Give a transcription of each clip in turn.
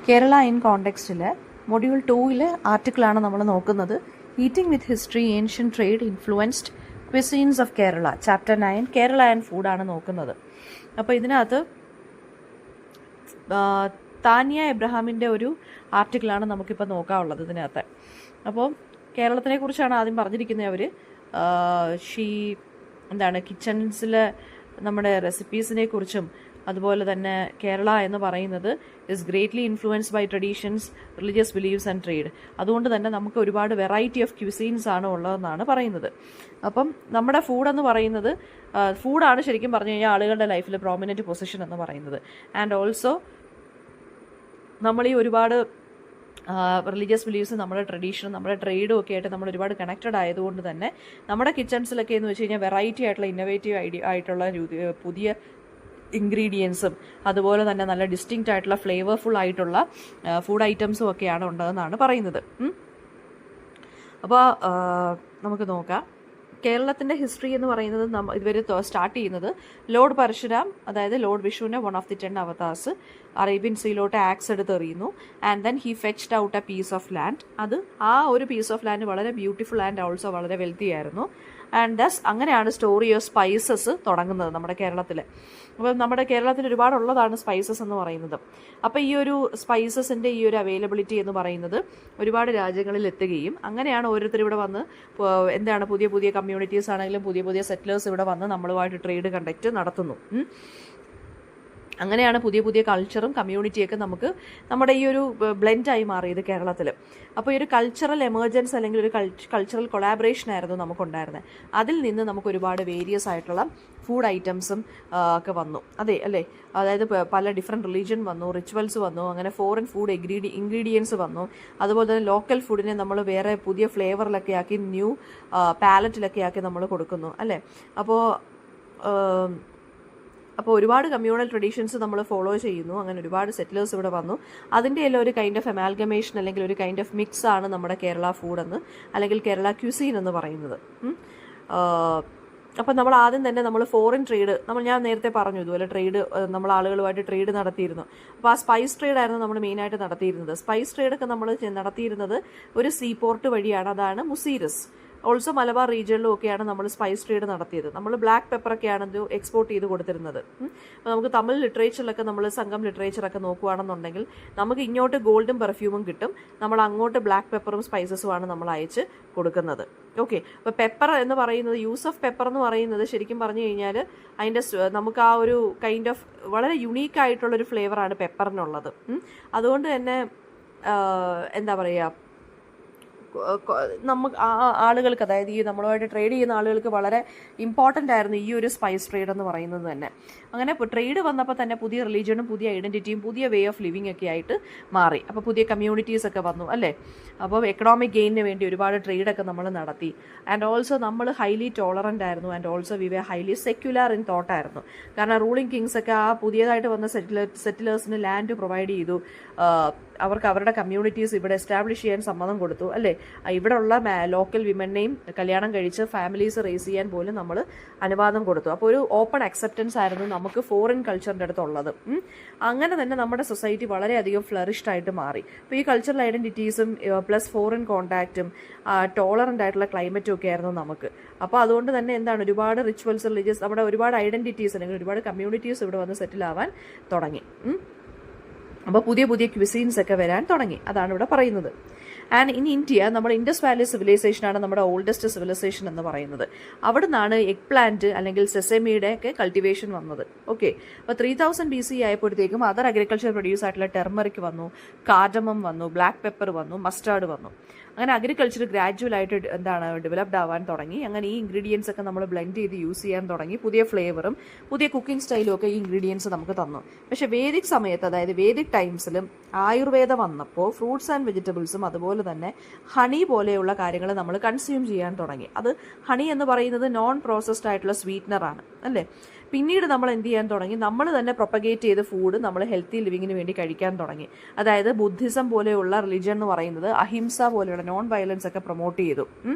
Kerala in കോണ്ടെക്സ്റ്റിൽ module 2 ആർട്ടിക്കിളാണ് നമ്മൾ നോക്കുന്നത്. Eating with history, ancient trade, influenced cuisines of Kerala, chapter 9 Kerala and ഫുഡാണ് നോക്കുന്നത്. അപ്പോൾ ഇതിനകത്ത് താനിയ എബ്രഹാമിൻ്റെ ഒരു ആർട്ടിക്കിളാണ് നമുക്കിപ്പോൾ നോക്കാനുള്ളത് ഇതിനകത്ത്. അപ്പോൾ കേരളത്തിനെ കുറിച്ചാണ് ആദ്യം പറഞ്ഞിരിക്കുന്നത്. അവർ കിച്ചൺസിൽ നമ്മുടെ റെസിപ്പീസിനെ കുറിച്ചും അതുപോലെ തന്നെ കേരള എന്ന് പറയുന്നത് is greatly influenced by traditions, religious beliefs and trade. അതുകൊണ്ട് തന്നെ നമുക്ക് ഒരുപാട് വെറൈറ്റി ഓഫ് ക്യൂസീൻസ് ആണ് ഉള്ളതെന്നാണ് പറയുന്നത്. അപ്പം നമ്മുടെ ഫുഡെന്ന് പറയുന്നത് ഫുഡാണ് ശരിക്കും പറഞ്ഞു കഴിഞ്ഞാൽ ആളുകളുടെ ലൈഫിൽ പ്രോമിനൻറ്റ് പൊസിഷൻ എന്ന് പറയുന്നത്. ആൻഡ് ഓൾസോ നമ്മൾ ഈ ഒരുപാട് റിലീജിയസ് ബിലീവ്സ്, നമ്മുടെ ട്രഡീഷനും നമ്മുടെ ട്രേഡും ഒക്കെ ആയിട്ട് നമ്മൾ ഒരുപാട് കണക്റ്റഡ് ആയതുകൊണ്ട് തന്നെ നമ്മുടെ കിച്ചൺസിലൊക്കെ എന്ന് വെച്ച് കഴിഞ്ഞാൽ വെറൈറ്റി ആയിട്ടുള്ള ഇന്നോവേറ്റീവ് ആയിട്ടുള്ള പുതിയ ഇൻഗ്രീഡിയൻസും അതുപോലെ തന്നെ നല്ല ഡിസ്റ്റിങ്ക്റ്റ് ആയിട്ടുള്ള ഫ്ലേവർഫുൾ ആയിട്ടുള്ള ഫുഡ് ഐറ്റംസും ഒക്കെയാണ് ഉണ്ടെന്നാണ് പറയുന്നത്. അപ്പോൾ നമുക്ക് നോക്കാം. കേരളത്തിൻ്റെ ഹിസ്റ്ററി എന്ന് പറയുന്നത് ഇതുവരെ സ്റ്റാർട്ട് ചെയ്യുന്നത് ലോർഡ് പരശുരാം, അതായത് ലോർഡ് വിഷുവിനെ 1 of the 10 അവതാർസ് അറേബ്യൻ സീയിലോട്ട് ആക്സ് എടുത്ത് എറിയുന്നു. And then he fetched out a piece of land. ആ ഒരു പീസ് ഓഫ് ലാൻഡ് വളരെ ബ്യൂട്ടിഫുൾ ആൻഡ് ഓൾസോ വളരെ വെൽത്തി ആയിരുന്നു. ആൻഡ് ദസ് അങ്ങനെയാണ് സ്റ്റോറി ഓഫ് സ്പൈസസ് തുടങ്ങുന്നത് നമ്മുടെ കേരളത്തിൽ. അപ്പം നമ്മുടെ കേരളത്തിൽ ഒരുപാടുള്ളതാണ് സ്പൈസസ് എന്ന് പറയുന്നത്. അപ്പോൾ ഈ ഒരു സ്പൈസസിൻ്റെ ഈ ഒരു അവൈലബിലിറ്റി എന്ന് പറയുന്നത് ഒരുപാട് രാജ്യങ്ങളിൽ എത്തുകയും അങ്ങനെയാണ് ഓരോരുത്തർ ഇവിടെ വന്ന് പുതിയ പുതിയ കമ്മ്യൂണിറ്റീസ് ആണെങ്കിലും പുതിയ പുതിയ സെറ്റിലേഴ്സ് ഇവിടെ വന്ന് നമ്മളുമായിട്ട് ട്രേഡ് കണ്ടക്റ്റ് നടത്തുന്നു. അങ്ങനെയാണ് പുതിയ പുതിയ കൾച്ചറും കമ്മ്യൂണിറ്റിയൊക്കെ നമുക്ക് നമ്മുടെ ഈ ഒരു ബ്ലെൻഡായി മാറിയത് കേരളത്തിൽ. അപ്പോൾ ഈ ഒരു കൾച്ചറൽ എമർജൻസ് അല്ലെങ്കിൽ ഒരു കൾച്ചറൽ കൊളാബറേഷൻ ആയിരുന്നു നമുക്കുണ്ടായിരുന്നത്. അതിൽ നിന്ന് നമുക്ക് ഒരുപാട് വേരിയസ് ആയിട്ടുള്ള ഫുഡ് ഐറ്റംസും ഒക്കെ വന്നു. അല്ലേ, അതായത് പല ഡിഫറെൻറ്റ് റിലീജിയൻ വന്നു, റിച്വൽസ് വന്നു, അങ്ങനെ ഫോറിൻ ഫുഡ് ഇൻഗ്രീഡിയൻസ് വന്നു. അതുപോലെ തന്നെ ലോക്കൽ ഫുഡിനെ നമ്മൾ വേറെ പുതിയ ഫ്ലേവറിലൊക്കെ ആക്കി, ന്യൂ പാലറ്റിലൊക്കെ ആക്കി നമ്മൾ കൊടുക്കുന്നു. അല്ലേ, അപ്പോൾ ഒരുപാട് കമ്മ്യൂണൽ ട്രഡീഷൻസ് നമ്മൾ ഫോളോ ചെയ്യുന്നു. അങ്ങനെ ഒരുപാട് സെറ്റിലേഴ്സ് ഇവിടെ വന്നു. അതിൻ്റെ എല്ലാം ഒരു കൈൻഡ് ഓഫ് അമാൽഗമേഷൻ അല്ലെങ്കിൽ ഒരു കൈൻഡ് ഓഫ് മിക്സ് ആണ് നമ്മുടെ കേരള ഫുഡ് എന്ന് അല്ലെങ്കിൽ കേരള ക്യൂസീൻ എന്ന് പറയുന്നത്. അപ്പം നമ്മൾ ആദ്യം തന്നെ നമ്മൾ ഫോറിൻ ട്രേഡ്, ഞാൻ നേരത്തെ പറഞ്ഞു ഇതുപോലെ ട്രേഡ്, നമ്മൾ ആളുകളുമായിട്ട് ട്രേഡ് നടത്തിയിരുന്നു. അപ്പോൾ ആ സ്പൈസ് ട്രേഡ് ആയിരുന്നു നമ്മൾ മെയിനായിട്ട് നടത്തിയിരുന്നത്. സ്പൈസ് ട്രേഡൊക്കെ നമ്മൾ നടത്തിയിരുന്നത് ഒരു സീ പോർട്ട് വഴിയാണ്. അതാണ് മുസീറസ്. ഓൾസോ മലബാർ റീജിയനിലും ഒക്കെയാണ് നമ്മൾ സ്പൈസ് ട്രേഡ് നടത്തിയത്. നമ്മൾ ബ്ലാക്ക് പെപ്പറൊക്കെയാണ് ഇത് എക്സ്പോർട്ട് ചെയ്ത് കൊടുത്തിരുന്നത്. അപ്പോൾ നമുക്ക് തമിഴ് ലിറ്ററേച്ചറിലൊക്കെ നമ്മൾ സംഘം ലിറ്ററേച്ചറൊക്കെ നോക്കുകയാണെന്നുണ്ടെങ്കിൽ നമുക്ക് ഇങ്ങോട്ട് ഗോൾഡും പെർഫ്യൂമും കിട്ടും, നമ്മൾ അങ്ങോട്ട് ബ്ലാക്ക് പെപ്പറും സ്പൈസസുമാണ് നമ്മൾ അയച്ച് കൊടുക്കുന്നത്. ഓക്കെ, അപ്പോൾ പെപ്പർ എന്ന് പറയുന്നത്, യൂസ് ഓഫ് പെപ്പർ എന്ന് പറയുന്നത് ശരിക്കും പറഞ്ഞു കഴിഞ്ഞാൽ അതിൻ്റെ നമുക്ക് ആ ഒരു കൈൻഡ് ഓഫ് വളരെ യുണീക്ക് ആയിട്ടുള്ളൊരു ഫ്ലേവറാണ് പെപ്പറിനുള്ളത്. അതുകൊണ്ട് തന്നെ എന്താ പറയുക, നമുക്ക് ആളുകൾക്ക്, അതായത് ഈ നമ്മളുമായിട്ട് ട്രേഡ് ചെയ്യുന്ന ആളുകൾക്ക് വളരെ ഇമ്പോർട്ടൻ്റ് ആയിരുന്നു ഈ ഒരു സ്പൈസ് ട്രേഡ് എന്ന് പറയുന്നത് തന്നെ. അങ്ങനെ ട്രേഡ് വന്നപ്പോൾ തന്നെ പുതിയ റിലീജിയനും പുതിയ ഐഡൻറ്റിറ്റിയും പുതിയ വേ ഓഫ് ലിവിങ് ഒക്കെ ആയിട്ട് മാറി. അപ്പോൾ പുതിയ കമ്മ്യൂണിറ്റീസ് ഒക്കെ വന്നു. അല്ലേ, അപ്പോൾ എക്കണോമിക് ഗെയിനിന് വേണ്ടി ഒരുപാട് ട്രേഡൊക്കെ നമ്മൾ നടത്തി. ആൻഡ് ഓൾസോ നമ്മൾ ഹൈലി ടോളറൻ്റ് ആയിരുന്നു. And also we were highly secular in തോട്ടായിരുന്നു. കാരണം റൂളിംഗ് കിങ്സ് ഒക്കെ ആ പുതിയതായിട്ട് വന്ന സെറ്റിലേഴ്സിന് ലാൻഡ് പ്രൊവൈഡ് ചെയ്തു. അവർക്ക് അവരുടെ കമ്മ്യൂണിറ്റീസ് ഇവിടെ എസ്റ്റാബ്ലിഷ് ചെയ്യാൻ സമ്മതം കൊടുത്തു. അല്ലേ, ഇവിടെ ഉള്ള ലോക്കൽ വിമനെയും കല്യാണം കഴിച്ച് ഫാമിലീസ് റേസ് ചെയ്യാൻ പോലും നമ്മൾ അനുവാദം കൊടുത്തു. അപ്പോൾ ഒരു ഓപ്പൺ അക്സെപ്റ്റൻസ് ആയിരുന്നു നമുക്ക് ഫോറിൻ കൾച്ചറിൻ്റെ അടുത്തുള്ളത്. അങ്ങനെ തന്നെ നമ്മുടെ സൊസൈറ്റി വളരെയധികം ഫ്ലറിഷ്ഡ് ആയിട്ട് മാറി. അപ്പോൾ ഈ കൾച്ചറൽ ഐഡൻറ്റിറ്റീസും പ്ലസ് ഫോറിൻ കോണ്ടാക്റ്റും ടോളറൻ്റ് ആയിട്ടുള്ള ക്ലൈമറ്റും ഒക്കെ ആയിരുന്നു നമുക്ക്. അപ്പോൾ അതുകൊണ്ട് തന്നെ എന്താണ്, ഒരുപാട് റിച്വൽസ്, റിലീജിയസ്, നമ്മുടെ ഒരുപാട് ഐഡൻറ്റിറ്റീസ് അല്ലെങ്കിൽ ഒരുപാട് കമ്മ്യൂണിറ്റീസ് ഇവിടെ വന്ന് സെറ്റിൽ ആവാൻ തുടങ്ങി. അപ്പോൾ പുതിയ പുതിയ ക്വിസീൻസ് ഒക്കെ വരാൻ തുടങ്ങി. അതാണ് ഇവിടെ പറയുന്നത്. ആൻഡ് ഇൻ ഇന്ത്യ നമ്മുടെ ഇൻഡസ് വാലി സിവിലൈസേഷനാണ് നമ്മുടെ ഓൾഡസ്റ്റ് സിവിലൈസേഷൻ എന്ന് പറയുന്നത്. അവിടെ നിന്നാണ് എഗ് പ്ലാന്റ് അല്ലെങ്കിൽ സെസമിയുടെ ഒക്കെ കൾട്ടിവേഷൻ വന്നത്. ഓക്കെ, അപ്പോൾ 3000 BC ആയപ്പോഴത്തേക്കും അതർ അഗ്രികൾച്ചർ പ്രൊഡ്യൂസ് ആയിട്ടുള്ള ടെർമറിക് വന്നു, കാർഡമം വന്നു, ബ്ലാക്ക് പെപ്പർ വന്നു, മസ്റ്റാർഡ് വന്നു. അങ്ങനെ അഗ്രികൾച്ചർ ഗ്രാജുവലായിട്ട് ഡെവലപ്ഡ് ആവാൻ തുടങ്ങി. അങ്ങനെ ഈ ഇൻഗ്രീഡിയൻസ് ഒക്കെ നമ്മൾ ബ്ലെൻഡ് ചെയ്ത് യൂസ് ചെയ്യാൻ തുടങ്ങി. പുതിയ ഫ്ലേവറും പുതിയ കുക്കിംഗ് സ്റ്റൈലും ഒക്കെ ഈ ഇൻഗ്രീഡിയൻസ് നമുക്ക് തന്നു. പക്ഷേ വേദിക് സമയത്ത്, അതായത് വേദിക് ടൈംസിലും ആയുർവേദം വന്നപ്പോൾ ഫ്രൂട്ട്സ് ആൻഡ് വെജിറ്റബിൾസും അതുപോലെ തന്നെ ഹണി പോലെയുള്ള കാര്യങ്ങൾ നമ്മൾ കൺസ്യൂം ചെയ്യാൻ തുടങ്ങി. അത് ഹണി എന്ന് പറയുന്നത് നോൺ പ്രോസസ്ഡ് ആയിട്ടുള്ള സ്വീറ്റ്നറാണ്. അല്ലേ, പിന്നീട് നമ്മൾ എന്ത് ചെയ്യാൻ തുടങ്ങി, നമ്മൾ തന്നെ പ്രൊപ്പഗേറ്റ് ചെയ്ത ഫുഡ് നമ്മൾ ഹെൽത്തി ലിവിങ്ങിന് വേണ്ടി കഴിക്കാൻ തുടങ്ങി. അതായത് ബുദ്ധിസം പോലെയുള്ള റിലിജൻ എന്ന് പറയുന്നത് അഹിംസ പോലെയുള്ള നോൺ വയലൻസ് ഒക്കെ പ്രൊമോട്ട് ചെയ്തു.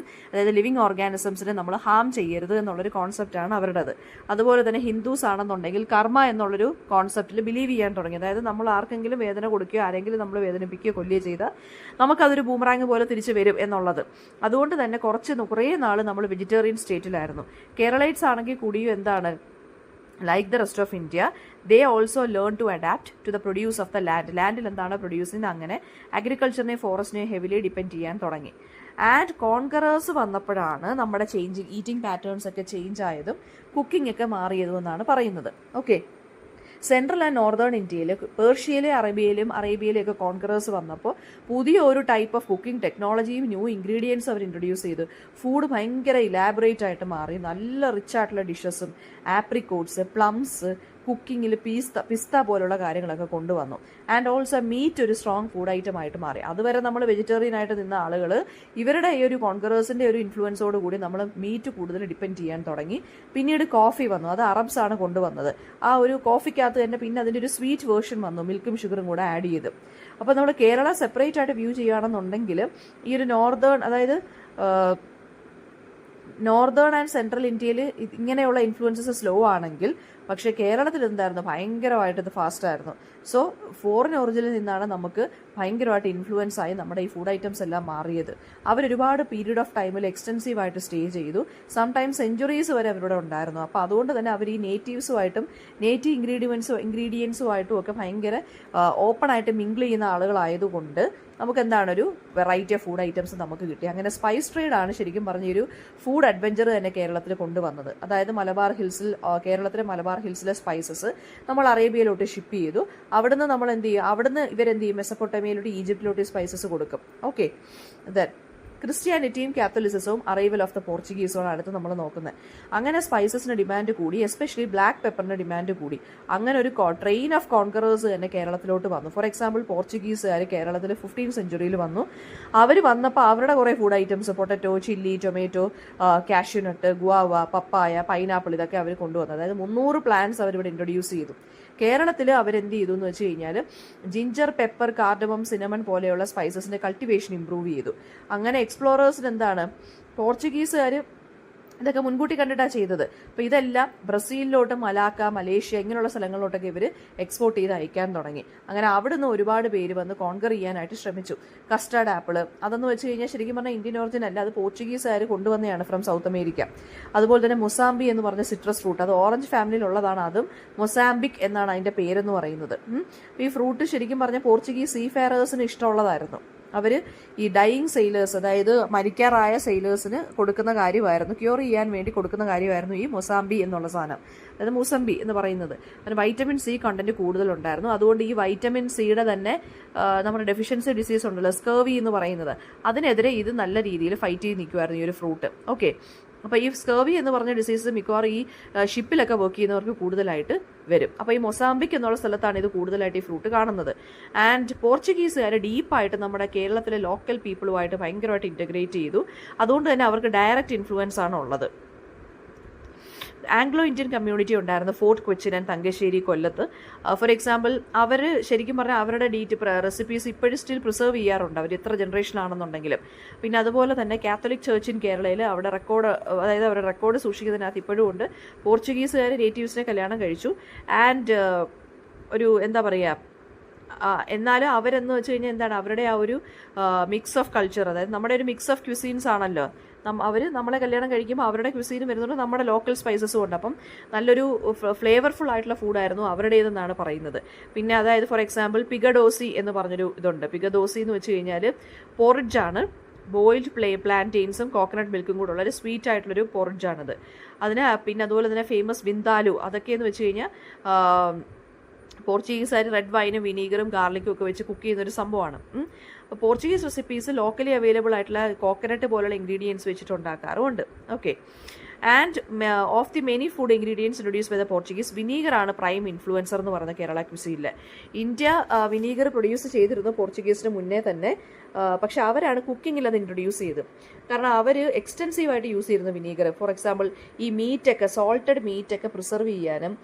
അതായത് ലിവിങ് ഓർഗാനിസംസിനെ നമ്മൾ ഹാം ചെയ്യരുത് എന്നുള്ളൊരു കോൺസെപ്റ്റാണ് അവരുടേത്. അതുപോലെ തന്നെ ഹിന്ദുസ് ആണെന്നുണ്ടെങ്കിൽ കർമ്മ എന്നുള്ളൊരു കോൺസെപ്റ്റിൽ ബിലീവ് ചെയ്യാൻ തുടങ്ങി. അതായത് നമ്മൾ ആർക്കെങ്കിലും വേദന കൊടുക്കുകയോ ആരെങ്കിലും നമ്മൾ വേദനിപ്പിക്കുകയോ കൊല്ലുകയോ ചെയ്താൽ നമുക്കതൊരു ബൂമറാങ് പോലെ തിരിച്ചു വരും എന്നുള്ളത്. അതുകൊണ്ട് തന്നെ കുറേ നാൾ നമ്മൾ വെജിറ്റേറിയൻ സ്റ്റേറ്റിലായിരുന്നു. കേരളൈറ്റ്സ് ആണെങ്കിൽ കൂടിയും എന്താണ്, like the rest of India, they also learn to adapt to the produce of the land. ലാൻഡിൽ എന്താണ് പ്രൊഡ്യൂസ് ചെയ്യുന്നത്, അങ്ങനെ അഗ്രികൾച്ചറിനെ ഫോറസ്റ്റിനെ ഹെവിലി ഡിപ്പെൻഡ് ചെയ്യാൻ തുടങ്ങി. ആൻഡ് കോൺകറേഴ്സ് വന്നപ്പോഴാണ് നമ്മുടെ ഈറ്റിംഗ് പാറ്റേൺസ് ഒക്കെ ചേഞ്ച് ആയതും കുക്കിംഗ് ഒക്കെ മാറിയതും എന്നാണ് പറയുന്നത്. ഓക്കെ, സെൻട്രൽ ആൻഡ് നോർത്തേൺ ഇന്ത്യയിൽ പേർഷ്യയിലെ അറേബ്യയിലെയൊക്കെ കോൺകറേഴ്സ് വന്നപ്പോൾ പുതിയ ഒരു ടൈപ്പ് ഓഫ് കുക്കിംഗ് ടെക്നോളജിയും ന്യൂ ഇൻഗ്രീഡിയൻസ് അവർ ഇൻട്രൊഡ്യൂസ് ചെയ്തു. ഫുഡ് ഭയങ്കര ഇലാബറേറ്റ് ആയിട്ട് മാറി. നല്ല റിച്ച് ആയിട്ടുള്ള ഡിഷസും ആപ്രിക്കോട്ട്സ്, പ്ലംസ്, കുക്കിങ്ങിൽ പിസ്ത പോലുള്ള കാര്യങ്ങളൊക്കെ കൊണ്ടുവന്നു. ആൻഡ് ഓൾസോ മീറ്റ് ഒരു സ്ട്രോങ് ഫുഡ് ഐറ്റം ആയിട്ട് മാറി. അതുവരെ നമ്മൾ വെജിറ്റേറിയൻ ആയിട്ട് നിന്ന ആളുകൾ ഇവരുടെ ഈ ഒരു കോൺകറേഴ്സിൻ്റെ ഒരു ഇൻഫ്ലുവൻസോട് കൂടി നമ്മൾ മീറ്റ് കൂടുതൽ ഡിപ്പെൻഡ് ചെയ്യാൻ തുടങ്ങി. പിന്നീട് കോഫി വന്നു, അത് അറബ്സ് ആണ് കൊണ്ടുവന്നത്. ആ ഒരു കോഫിക്കകത്ത് തന്നെ പിന്നെ അതിൻ്റെ ഒരു സ്വീറ്റ് വേർഷൻ വന്നു, മിൽക്കും ഷുഗറും കൂടെ ആഡ് ചെയ്ത്. അപ്പോൾ നമ്മൾ കേരള സെപ്പറേറ്റ് ആയിട്ട് വ്യൂ ചെയ്യുകയാണെന്നുണ്ടെങ്കിൽ ഈ ഒരു നോർത്തേൺ, അതായത് നോർത്തേൺ ആൻഡ് സെൻട്രൽ ഇന്ത്യയിൽ ഇങ്ങനെയുള്ള ഇൻഫ്ലുവൻസസ് സ്ലോ ആണെങ്കിൽ, പക്ഷേ കേരളത്തിൽ എന്തായിരുന്നു, ഭയങ്കരമായിട്ട് ഇത് ഫാസ്റ്റ് ആയിരുന്നു. സോ ഫോറിൻ ഒറിജിനിൽ നിന്നാണ് നമുക്ക് ഭയങ്കരമായിട്ട് ഇൻഫ്ലുവൻസ് ആയി നമ്മുടെ ഈ ഫുഡ് ഐറ്റംസ് എല്ലാം മാറിയത്. അവരൊരുപാട് പീരീഡ് ഓഫ് ടൈമിൽ എക്സ്റ്റെൻസീവായിട്ട് സ്റ്റേ ചെയ്തു. സംടൈംസ് സെഞ്ചുറീസ് വരെ അവരുടെ ഉണ്ടായിരുന്നു. അപ്പോൾ അതുകൊണ്ട് തന്നെ അവർ ഈ നേറ്റീവ്സുമായിട്ടും നേറ്റീവ് ഇൻഗ്രീഡിയൻസുമായിട്ടും ഒക്കെ ഭയങ്കര ഓപ്പൺ ആയിട്ട് മിങ്കിൾ ചെയ്യുന്ന ആളുകളായതുകൊണ്ട് നമുക്ക് എന്താണ് ഒരു വെറൈറ്റി ഓഫ് ഫുഡ് ഐറ്റംസ് നമുക്ക് കിട്ടി. അങ്ങനെ സ്പൈസ് ട്രേഡ് ആണ് ശരിക്കും പറഞ്ഞൊരു ഫുഡ് അഡ്വഞ്ചർ തന്നെ കേരളത്തിൽ കൊണ്ടുവന്നത്. അതായത് കേരളത്തിലെ മലബാർ ഹിൽസിലെ സ്പൈസസ് നമ്മൾ അറേബ്യയിലോട്ട് ഷിപ്പ് ചെയ്തു. അവിടുന്ന് നമ്മൾ എന്ത് ചെയ്യും, അവിടുന്ന് ഇവരെന്ത് ചെയ്യും, മെസപ്പൊട്ടേമിയയിലോട്ട് ഈജിപ്തിലോട്ട് സ്പൈസസ് കൊടുക്കും. ഓക്കെ, ദെൻ ക്രിസ്ത്യാനിറ്റിയും കാത്തലിസിസവും അറൈവൽ ഓഫ് ദ പോർച്ചുഗീസുമാണ് അടുത്ത് നമ്മൾ നോക്കുന്നത്. അങ്ങനെ സ്പൈസസിന് ഡിമാൻഡ് കൂടി, എസ്പെഷ്യലി ബ്ലാക്ക് പെപ്പറിന് ഡിമാൻഡ് കൂടി. അങ്ങനെ ഒരു ട്രെയിൻ ഓഫ് കോൺകറേഴ്സ് തന്നെ കേരളത്തിലോട്ട് വന്നു. ഫോർ എക്സാമ്പിൾ പോർച്ചുഗീസുകാർ കേരളത്തിൽ 15th century വന്നു. അവർ വന്നപ്പോൾ അവരുടെ കുറേ food items, potato, chilli, tomato, cashew nut, guava, papaya, pineapple, ഇതൊക്കെ അവർ കൊണ്ടുവന്നു. അതായത് 300 പ്ലാന്റ്സ് അവരിവിടെ ഇൻട്രൊഡ്യൂസ് ചെയ്തു. കേരളത്തിൽ അവരെന്ത് ചെയ്തു എന്ന് വെച്ച് കഴിഞ്ഞാൽ ജിഞ്ചർ, പെപ്പർ, കാർഡമം, സിനമൺ പോലെയുള്ള സ്പൈസസിൻ്റെ കൾട്ടിവേഷൻ ഇമ്പ്രൂവ് ചെയ്തു. അങ്ങനെ എക്സ്പ്ലോറേഴ്സിന് എന്താണ്, പോർച്ചുഗീസുകാർ ഇതൊക്കെ മുൻകൂട്ടി കണ്ടിട്ടാണ് ചെയ്തത്. അപ്പോൾ ഇതെല്ലാം ബ്രസീലിലോട്ട്, മലാക്ക, മലേഷ്യ ഇങ്ങനെയുള്ള സ്ഥലങ്ങളിലോട്ടൊക്കെ ഇവർ എക്സ്പോർട്ട് ചെയ്ത് അയക്കാൻ തുടങ്ങി. അങ്ങനെ അവിടെ നിന്ന് ഒരുപാട് പേര് വന്ന് കോൺകർ ചെയ്യാനായിട്ട് ശ്രമിച്ചു. കസ്റ്റാർഡ് ആപ്പിൾ, അതെന്ന് വെച്ച് കഴിഞ്ഞാൽ ശരിക്കും പറഞ്ഞാൽ ഇന്ത്യൻ ഒറിജിൻ അല്ല, അത് പോർച്ചുഗീസുകാർ കൊണ്ടുവന്നതാണ് ഫ്രം സൗത്ത് അമേരിക്ക. അതുപോലെ തന്നെ മൊസാംബി എന്ന് പറഞ്ഞ സിട്രസ് ഫ്രൂട്ട്, അത് ഓറഞ്ച് ഫാമിലിയിലുള്ളതാണ്. അതും മൊസാംബിക് എന്നാണ് അതിൻ്റെ പേരെന്ന് പറയുന്നത്. ഈ ഫ്രൂട്ട് ശരിക്കും പറഞ്ഞാൽ പോർച്ചുഗീസ് സീഫെയറേഴ്സിന് ഇഷ്ടമുള്ളതായിരുന്നു. അവർ ഈ ഡൈയിങ് സെയിലേഴ്സ്, അതായത് മരിക്കാറായ സെയിലേഴ്സിന് കൊടുക്കുന്ന കാര്യമായിരുന്നു, ക്യൂർ ചെയ്യാൻ വേണ്ടി കൊടുക്കുന്ന കാര്യമായിരുന്നു ഈ മൊസാംബി എന്നുള്ള സാധനം. അതായത് മുസംബി എന്ന് പറയുന്നത് അതിന് വൈറ്റമിൻ സി കണ്ടന്റ് കൂടുതലുണ്ടായിരുന്നു. അതുകൊണ്ട് ഈ വൈറ്റമിൻ സിയുടെ തന്നെ നമ്മുടെ ഡെഫിഷ്യൻസി ഡിസീസ് ഉണ്ടല്ലോ, സ്കർവി എന്ന് പറയുന്നത്, അതിനെതിരെ ഇത് നല്ല രീതിയിൽ ഫൈറ്റ് ചെയ്ത് നിൽക്കുമായിരുന്നു ഈ ഒരു ഫ്രൂട്ട്. ഓക്കെ, അപ്പോൾ ഈ സ്കർവി എന്ന് പറഞ്ഞ ഡിസീസ് മിക്കവാറും ഈ ഷിപ്പിലൊക്കെ വർക്ക് ചെയ്യുന്നവർക്ക് കൂടുതലായിട്ട് വരും. അപ്പോൾ ഈ മൊസാംബിക് എന്നുള്ള സ്ഥലത്താണ് ഇത് കൂടുതലായിട്ട് ഈ ഫ്രൂട്ട് കാണുന്നത്. ആൻഡ് പോർച്ചുഗീസുകാർ ഡീപ്പായിട്ട് നമ്മുടെ കേരളത്തിലെ ലോക്കൽ പീപ്പിളുമായിട്ട് ഭയങ്കരമായിട്ട് ഇൻറ്റഗ്രേറ്റ് ചെയ്തു. അതുകൊണ്ട് തന്നെ അവർക്ക് ഡയറക്റ്റ് ഇൻഫ്ലുവൻസ് ആണ് ഉള്ളത്. ആംഗ്ലോ ഇന്ത്യൻ കമ്മ്യൂണിറ്റി ഉണ്ടായിരുന്നു ഫോർട്ട് കൊച്ചിൻ ആൻഡ് തങ്കശ്ശേരി, കൊല്ലത്ത്. ഫോർ എക്സാമ്പിൾ അവർ ശരിക്കും പറഞ്ഞാൽ അവരുടെ റെസിപ്പീസ് ഇപ്പോഴും സ്റ്റിൽ പ്രിസർവ് ചെയ്യാറുണ്ട്, അവർ എത്ര ജനറേഷനാണെന്നുണ്ടെങ്കിലും. പിന്നെ അതുപോലെ തന്നെ കാത്തലിക് ചർച്ച് ഇൻ കേരളയിൽ അവിടെ അതായത് അവരുടെ റെക്കോർഡ് സൂക്ഷിക്കുന്നതിനകത്ത് ഇപ്പോഴും ഉണ്ട്. പോർച്ചുഗീസുകാർ നേറ്റീവ്സിനെ കല്യാണം കഴിച്ചു. ആൻഡ് ഒരു എന്താ പറയുക, എന്നാലും അവരെന്ന് വെച്ച് കഴിഞ്ഞാൽ എന്താണ്, അവരുടെ ആ ഒരു മിക്സ് ഓഫ് കൾച്ചർ, അതായത് നമ്മുടെ ഒരു മിക്സ് ഓഫ് ക്യുസീൻസ് ആണല്ലോ. അവർ നമ്മളെ കല്യാണം കഴിക്കുമ്പോൾ അവരുടെ ക്യുസീനും വരുന്നുണ്ട്, നമ്മുടെ ലോക്കൽ സ്പൈസസും ഉണ്ട്. അപ്പം നല്ലൊരു ഫ്ലേവർഫുൾ ആയിട്ടുള്ള ഫുഡായിരുന്നു അവരുടേതെന്നാണ് പറയുന്നത്. പിന്നെ അതായത് ഫോർ എക്സാമ്പിൾ പിഗഡോസി എന്ന് പറഞ്ഞൊരു ഇതുണ്ട്. പിഗഡോസി എന്ന് വെച്ച് കഴിഞ്ഞാൽ പോറിഡ്ജാണ്, ബോയിൽഡ് പ്ലാന്റെയിൻസും കോക്കനട്ട് മിൽക്കും കൂടെ ഉള്ള ഒരു സ്വീറ്റ് ആയിട്ടുള്ളൊരു പോറിഡ്ജാണിത്. അതിന് പിന്നെ അതുപോലെ തന്നെ ഫേമസ് വിന്താലു, അതൊക്കെയെന്ന് വെച്ച് കഴിഞ്ഞാൽ പോർച്ചുഗീസുകാർ റെഡ് വൈനും വിനീഗറും ഗാർലിക്കും ഒക്കെ വെച്ച് കുക്ക് ചെയ്യുന്നൊരു സംഭവമാണ്. അപ്പോൾ പോർച്ചുഗീസ് റെസിപ്പീസ് ലോക്കലി അവൈലബിൾ ആയിട്ടുള്ള കോക്കനട്ട് പോലുള്ള ഇൻഗ്രീഡിയൻസ് വെച്ചിട്ട് ഉണ്ടാക്കാറുമുണ്ട്. Okay, and of the many food ingredients introduce by the Portuguese, വിനീഗറാണ് പ്രൈം ഇൻഫ്ലുവൻസർ എന്ന് പറയുന്ന കേരള ക്വിസീനിൽ. ഇന്ത്യ വിനീഗർ പ്രൊഡ്യൂസ് ചെയ്തിരുന്നു പോർച്ചുഗീസിന് മുന്നേ തന്നെ, പക്ഷെ അവരാണ് കുക്കിങ്ങിൽ അത് ഇൻട്രൊഡ്യൂസ് ചെയ്ത്. കാരണം അവർ എക്സ്റ്റെൻസീവായിട്ട് യൂസ് ചെയ്യുന്ന വിനീഗർ. ഫോർ എക്സാമ്പിൾ ഈ മീറ്റൊക്കെ, സോൾട്ടഡ് മീറ്റൊക്കെ പ്രിസർവ് ചെയ്യാനും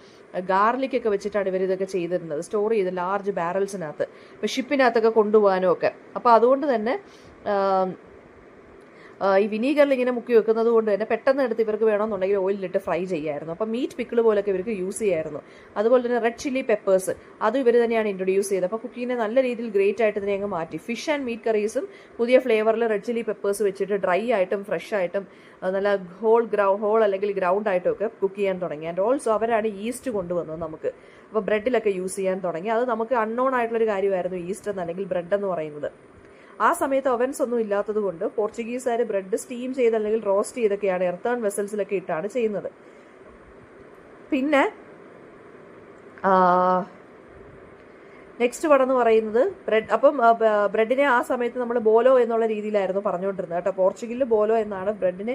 ഗാർലിക്കൊക്കെ വെച്ചിട്ടാണ് ഇവർ ഇതൊക്കെ ചെയ്തിരുന്നത്, സ്റ്റോർ ചെയ്ത് ലാർജ് ബാരൽസിനകത്ത്, ഇപ്പോൾ ഷിപ്പിനകത്തൊക്കെ കൊണ്ടുപോകാനും ഒക്കെ. അപ്പോൾ അതുകൊണ്ട് തന്നെ ഈ വിനീഗറിൽ ഇങ്ങനെ മുക്കി വെക്കുന്നത് കൊണ്ട് തന്നെ പെട്ടെന്ന് എടുത്ത് ഇവർക്ക് വേണമെന്നുണ്ടെങ്കിൽ ഓയിലിട്ട് ഫ്രൈ ചെയ്യായിരുന്നു. അപ്പോൾ മീറ്റ് പിക്കിൾ പോലൊക്കെ ഇവർക്ക് യൂസ് ചെയ്യായിരുന്നു. അതുപോലെ തന്നെ റെഡ് ചില്ലി പെപ്പേഴ്സ് അതും ഇവർ തന്നെയാണ് ഇൻട്രൊഡ്യൂസ് ചെയ്തത്. അപ്പോൾ കുക്കിങ്ങിനെ നല്ല രീതിയിൽ ഗ്രേറ്റ് ആയിട്ട് ഇതിനെ അങ്ങ് മാറ്റി. ഫിഷ് ആൻഡ് മീറ്റ് കറീസും പുതിയ ഫ്ലേവറിൽ റെഡ് ചില്ലി പെപ്പേഴ്സ് വെച്ചിട്ട് ഡ്രൈ ആയിട്ടും ഫ്രഷ് ആയിട്ടും നല്ല ഹോൾ അല്ലെങ്കിൽ ഗ്രൗണ്ട് ആയിട്ടും ഒക്കെ കുക്ക് ചെയ്യാൻ തുടങ്ങി. ആൻഡ് ഓൾസോ അവരാണ് ഈസ്റ്റ് കൊണ്ടുവന്നത് നമുക്ക്. അപ്പോൾ ബ്രെഡിലൊക്കെ യൂസ് ചെയ്യാൻ തുടങ്ങി. അത് നമുക്ക് അൺനോൺ ആയിട്ടുള്ളൊരു കാര്യമായിരുന്നു ഈസ്റ്റ് എന്ന് അല്ലെങ്കിൽ ബ്രെഡ് എന്ന് പറയുന്നത്. ആ സമയത്ത് ഓവൻസ് ഒന്നും ഇല്ലാത്തത് കൊണ്ട് പോർച്ചുഗീസുകാർ ബ്രെഡ് സ്റ്റീം ചെയ്ത് അല്ലെങ്കിൽ റോസ്റ്റ് ചെയ്തൊക്കെയാണ് എർത്തേൺ വെസൽസിലൊക്കെ ഇട്ടാണ് ചെയ്യുന്നത്. പിന്നെ നെക്സ്റ്റ് പടം എന്ന് പറയുന്നത് ബ്രെഡ്. അപ്പം ബ്രെഡിനെ ആ സമയത്ത് നമ്മൾ ബോലോ എന്നുള്ള രീതിയിലായിരുന്നു പറഞ്ഞുകൊണ്ടിരുന്നത് കേട്ടോ. പോർച്ചുഗലിൽ ബോലോ എന്നാണ് ബ്രെഡിനെ.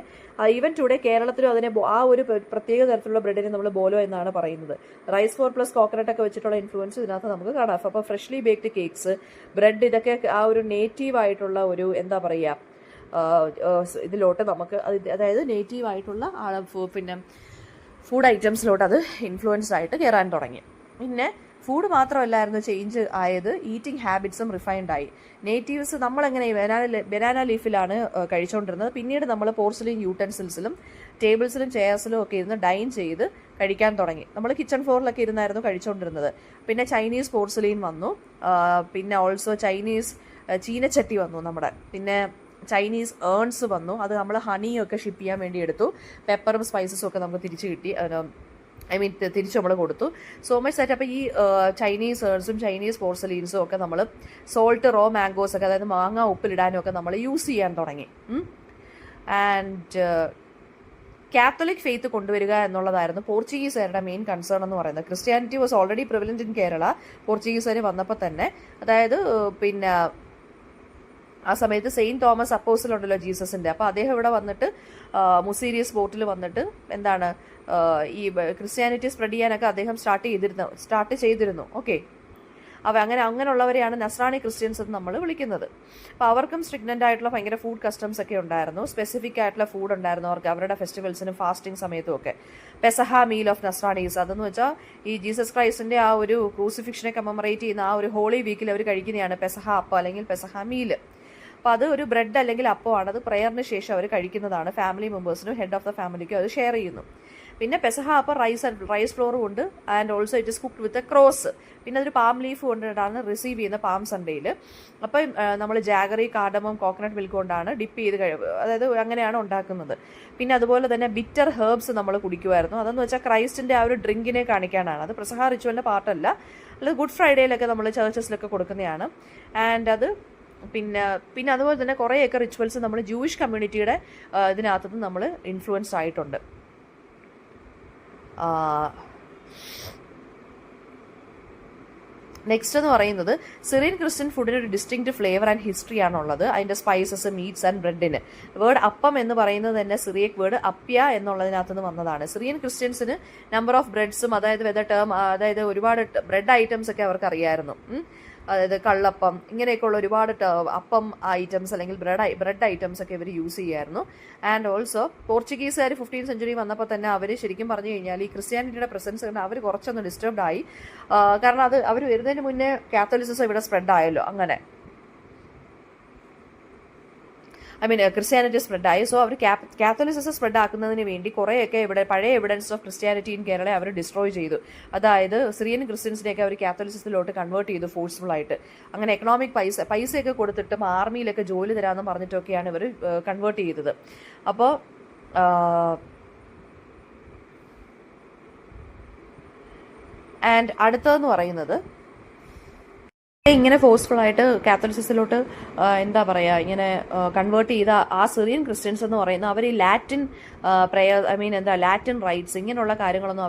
ഈവൻ ടുഡേ കേരളത്തിലും അതിനെ ആ ഒരു പ്രത്യേക തരത്തിലുള്ള ബ്രെഡിനെ നമ്മൾ ബോലോ എന്നാണ് പറയുന്നത്. റൈസ് ഫ്ലോർ പ്ലസ് കോക്കനട്ട് ഒക്കെ വെച്ചിട്ടുള്ള ഇൻഫ്ലുവൻസ് ഇതിനകത്ത് നമുക്ക് കാണാം. അപ്പോൾ ഫ്രഷ്ലി ബേക്ക്ഡ് കേക്ക്സ്, ബ്രെഡ്, ഇതൊക്കെ ആ ഒരു നേറ്റീവായിട്ടുള്ള ഒരു എന്താ പറയുക ഇതിലോട്ട് നമുക്ക് അതായത് നേറ്റീവായിട്ടുള്ള പിന്നെ ഫുഡ് ഐറ്റംസിലോട്ട് അത് ഇൻഫ്ലുവൻസ് ആയിട്ട് കയറാൻ തുടങ്ങി. പിന്നെ ഫുഡ് മാത്രമല്ലായിരുന്നു ചേഞ്ച് ആയത്, ഈറ്റിംഗ് ഹാബിറ്റ്സും റിഫൈൻഡ് ആയി. നേറ്റീവ്സ് നമ്മളെങ്ങനെ ബനാന ലീഫിലാണ് കഴിച്ചുകൊണ്ടിരുന്നത്. പിന്നീട് നമ്മൾ പോർസലിൻ യൂട്ടൻസിൽസിലും ടേബിൾസിലും ചെയർസിലും ഒക്കെ ഇരുന്ന് ഡൈൻ ചെയ്ത് കഴിക്കാൻ തുടങ്ങി. നമ്മൾ കിച്ചൺ ഫ്ലോറിലൊക്കെ ഇരുന്നായിരുന്നു കഴിച്ചുകൊണ്ടിരുന്നത്. പിന്നെ ചൈനീസ് പോർസലിൻ വന്നു, പിന്നെ ഓൾസോ ചൈനീസ് ചീനച്ചട്ടി വന്നു നമ്മുടെ. പിന്നെ ചൈനീസ് ഏൺസ് വന്നു. അത് നമ്മൾ ഹണിയൊക്കെ ഷിപ്പ് ചെയ്യാൻ വേണ്ടി എടുത്തു. പെപ്പറും സ്പൈസസും ഒക്കെ നമുക്ക് തിരിച്ച് കിട്ടി, തിരിച്ച് നമ്മൾ കൊടുത്തു. So much set. അപ്പോൾ ഈ ചൈനീസ് ഏൺസും ചൈനീസ് പോർസലീൻസും ഒക്കെ നമ്മൾ സോൾട്ട്, റോ മാംഗോസ് ഒക്കെ, അതായത് മാങ്ങ ഉപ്പിലിടാനും ഒക്കെ നമ്മൾ യൂസ് ചെയ്യാൻ തുടങ്ങി. ആൻഡ് കാത്തലിക് ഫെയ്ത്ത് കൊണ്ടുവരിക എന്നുള്ളതായിരുന്നു പോർച്ചുഗീസുകാരുടെ മെയിൻ കൺസേൺ എന്ന് പറയുന്നത്. Christianity was already prevalent in Kerala. പോർച്ചുഗീസുകാർ വന്നപ്പോൾ തന്നെ, അതായത് പിന്നെ ആ സമയത്ത് സെയിൻറ്റ് തോമസ് അപ്പോസ്റ്റൽ ഉണ്ടല്ലോ ജീസസിൻ്റെ, അപ്പോൾ അദ്ദേഹം ഇവിടെ വന്നിട്ട് മുസീരിയസ് ബോട്ടിൽ വന്നിട്ട് എന്താണ് ഈ ക്രിസ്ത്യാനിറ്റി സ്പ്രെഡ് ചെയ്യാനൊക്കെ അദ്ദേഹം സ്റ്റാർട്ട് ചെയ്തിരുന്നു. ഓക്കെ, അപ്പോൾ അങ്ങനെയുള്ളവരെയാണ് നസ്രാണി ക്രിസ്ത്യൻസ് എന്ന് നമ്മൾ വിളിക്കുന്നത്. അപ്പോൾ അവർക്കും സ്ട്രിഗ്നൻ്റ് ആയിട്ടുള്ള ഭയങ്കര ഫുഡ് കസ്റ്റംസ് ഒക്കെ ഉണ്ടായിരുന്നു. സ്പെസിഫിക് ആയിട്ടുള്ള ഫുഡ് ഉണ്ടായിരുന്നു അവർക്ക് അവരുടെ ഫെസ്റ്റിവൽസിനും ഫാസ്റ്റിംഗ് സമയത്തും ഒക്കെ. പെസഹ മീൽ ഓഫ് നസ്രാണീസ്, അതെന്ന് വെച്ചാൽ ഈ ജീസസ് ക്രൈസ്റ്റിൻ്റെ ആ ഒരു ക്രൂസിഫിക്ഷനെ കമമറേറ്റ് ചെയ്യുന്ന ആ ഒരു ഹോളി വീക്കിൽ അവർ കഴിക്കുന്നതാണ് പെസഹ അപ്പം അല്ലെങ്കിൽ പെസഹ മീൽ. അപ്പോൾ അത് ഒരു ബ്രെഡ് അല്ലെങ്കിൽ അപ്പമാണ്. അത് പ്രയറിന് ശേഷം അവർ കഴിക്കുന്നതാണ്. ഫാമിലി മെമ്പേഴ്സിനും ഹെഡ് ഓഫ് ദ ഫാമിലിക്കും അത് ഷെയർ ചെയ്യുന്നു. പിന്നെ പെസഹ അപ്പം റൈസ് ഫ്ലോർ കൊണ്ട്, and also it is cooked with a cross. പിന്നെ അതൊരു പാം ലീഫ് കൊണ്ടിട്ടാണ് റിസീവ് ചെയ്യുന്ന പാം സൺഡേയിൽ. അപ്പം നമ്മൾ ജാഗറി, കാർഡമം, കോക്കനട്ട് മിൽക്ക് കൊണ്ടാണ് ഡിപ്പ് ചെയ്ത് അതായത് അങ്ങനെയാണ് ഉണ്ടാക്കുന്നത്. പിന്നെ അതുപോലെ തന്നെ ബിറ്റർ ഹെർബ്സ് നമ്മൾ കുടിക്കുമായിരുന്നു. അതെന്ന് വെച്ചാൽ ക്രൈസ്റ്റിൻ്റെ ആ ഒരു ഡ്രിങ്കിനെ കാണിക്കാനാണ്. അത് പെസഹ റിച്വലിൻ്റെ പാർട്ടല്ല, അല്ലാതെ ഗുഡ് ഫ്രൈഡേയിലൊക്കെ നമ്മൾ ചർച്ചസിലൊക്കെ കൊടുക്കുന്നതാണ്. ആൻഡ് അത് പിന്നെ അതുപോലെ തന്നെ കുറേയൊക്കെ റിച്വൽസ് നമ്മൾ ജൂയിഷ് കമ്മ്യൂണിറ്റിയുടെ ഇതിനകത്തുനിന്ന് നമ്മൾ ഇൻഫ്ലുവൻസ് ആയിട്ടുണ്ട്. നെക്സ്റ്റ് എന്ന് പറയുന്നത് സിറിയൻ ക്രിസ്ത്യൻ ഫുഡിന് ഒരു ഡിസ്റ്റിങ്ക്റ്റ് ഫ്ലേവർ ആൻഡ് ഹിസ്റ്ററി ആണുള്ളത്. അതിൻ്റെ സ്പൈസസ്, മീറ്റ്സ് ആൻഡ് ബ്രെഡിന്. വേർഡ് അപ്പം എന്ന് പറയുന്നത് തന്നെ സിറിയക് വേർഡ് അപ്യ എന്നുള്ളതിനകത്ത് നിന്ന് വന്നതാണ്. സിറിയൻ ക്രിസ്ത്യൻസിന് നമ്പർ ഓഫ് ബ്രെഡ്സും, അതായത് ഒരുപാട് ബ്രെഡ് ഐറ്റംസ് ഒക്കെ അവർക്ക് അറിയായിരുന്നു. അതായത് കള്ളപ്പം, ഇങ്ങനെയൊക്കെയുള്ള ഒരുപാട് അപ്പം ഐറ്റംസ് അല്ലെങ്കിൽ ബ്രെഡ് ഐറ്റംസ് ഒക്കെ ഇവർ യൂസ് ചെയ്യായിരുന്നു. ആൻഡ് ഓൾസോ പോർച്ചുഗീസുകാർ 15th century വന്നപ്പോൾ തന്നെ അവർ ശരിക്കും പറഞ്ഞു കഴിഞ്ഞാൽ ഈ ക്രിസ്ത്യാനിറ്റിയുടെ പ്രസൻസ് കണ്ട് അവർ കുറച്ചൊന്ന് ഡിസ്റ്റർബ്ഡ് ആയി. കാരണം അവർ വരുന്നതിന് മുന്നേ കാത്തലിസിസം ഇവിടെ സ്പ്രെഡ് ആയല്ലോ. അങ്ങനെ ക്രിസ്ത്യാനിറ്റി സ്പ്രെഡായി. സോ അവർ കാത്തലിസിസം സ്പ്രെഡ് ആക്കുന്നതിന് വേണ്ടി കുറേയൊക്കെ ഇവിടെ പഴയ evidence of Christianity in Kerala അവർ ഡിസ്ട്രോയ് ചെയ്തു. അതായത് സിറിയൻ ക്രിസ്ത്യൻസിനെയൊക്കെ അവർ കാത്തലിസിസത്തിലോട്ട് കൺവേർട്ട് ചെയ്തു ഫോഴ്സ്ഫുൾ ആയിട്ട്. അങ്ങനെ എക്കണോമിക് പൈസയൊക്കെ കൊടുത്തിട്ടും ആർമിയിലൊക്കെ ജോലി തരാമെന്ന് പറഞ്ഞിട്ടൊക്കെയാണ് ഇവർ കൺവേർട്ട് ചെയ്തത്. അപ്പോൾ ആൻഡ് അടുത്തതെന്ന് പറയുന്നത് ഇങ്ങനെ ഫോഴ്സ്ഫുൾ ആയിട്ട് കാത്തലിസിസത്തിലോട്ട് എന്താ പറയുക ഇങ്ങനെ കൺവേർട്ട് ചെയ്ത ആ സിറിയൻ ക്രിസ്ത്യൻസ് എന്ന് പറയുന്ന അവർ ഈ ലാറ്റിൻ ലാറ്റിൻ റൈറ്റ്സ് ഇങ്ങനെയുള്ള കാര്യങ്ങളൊന്നും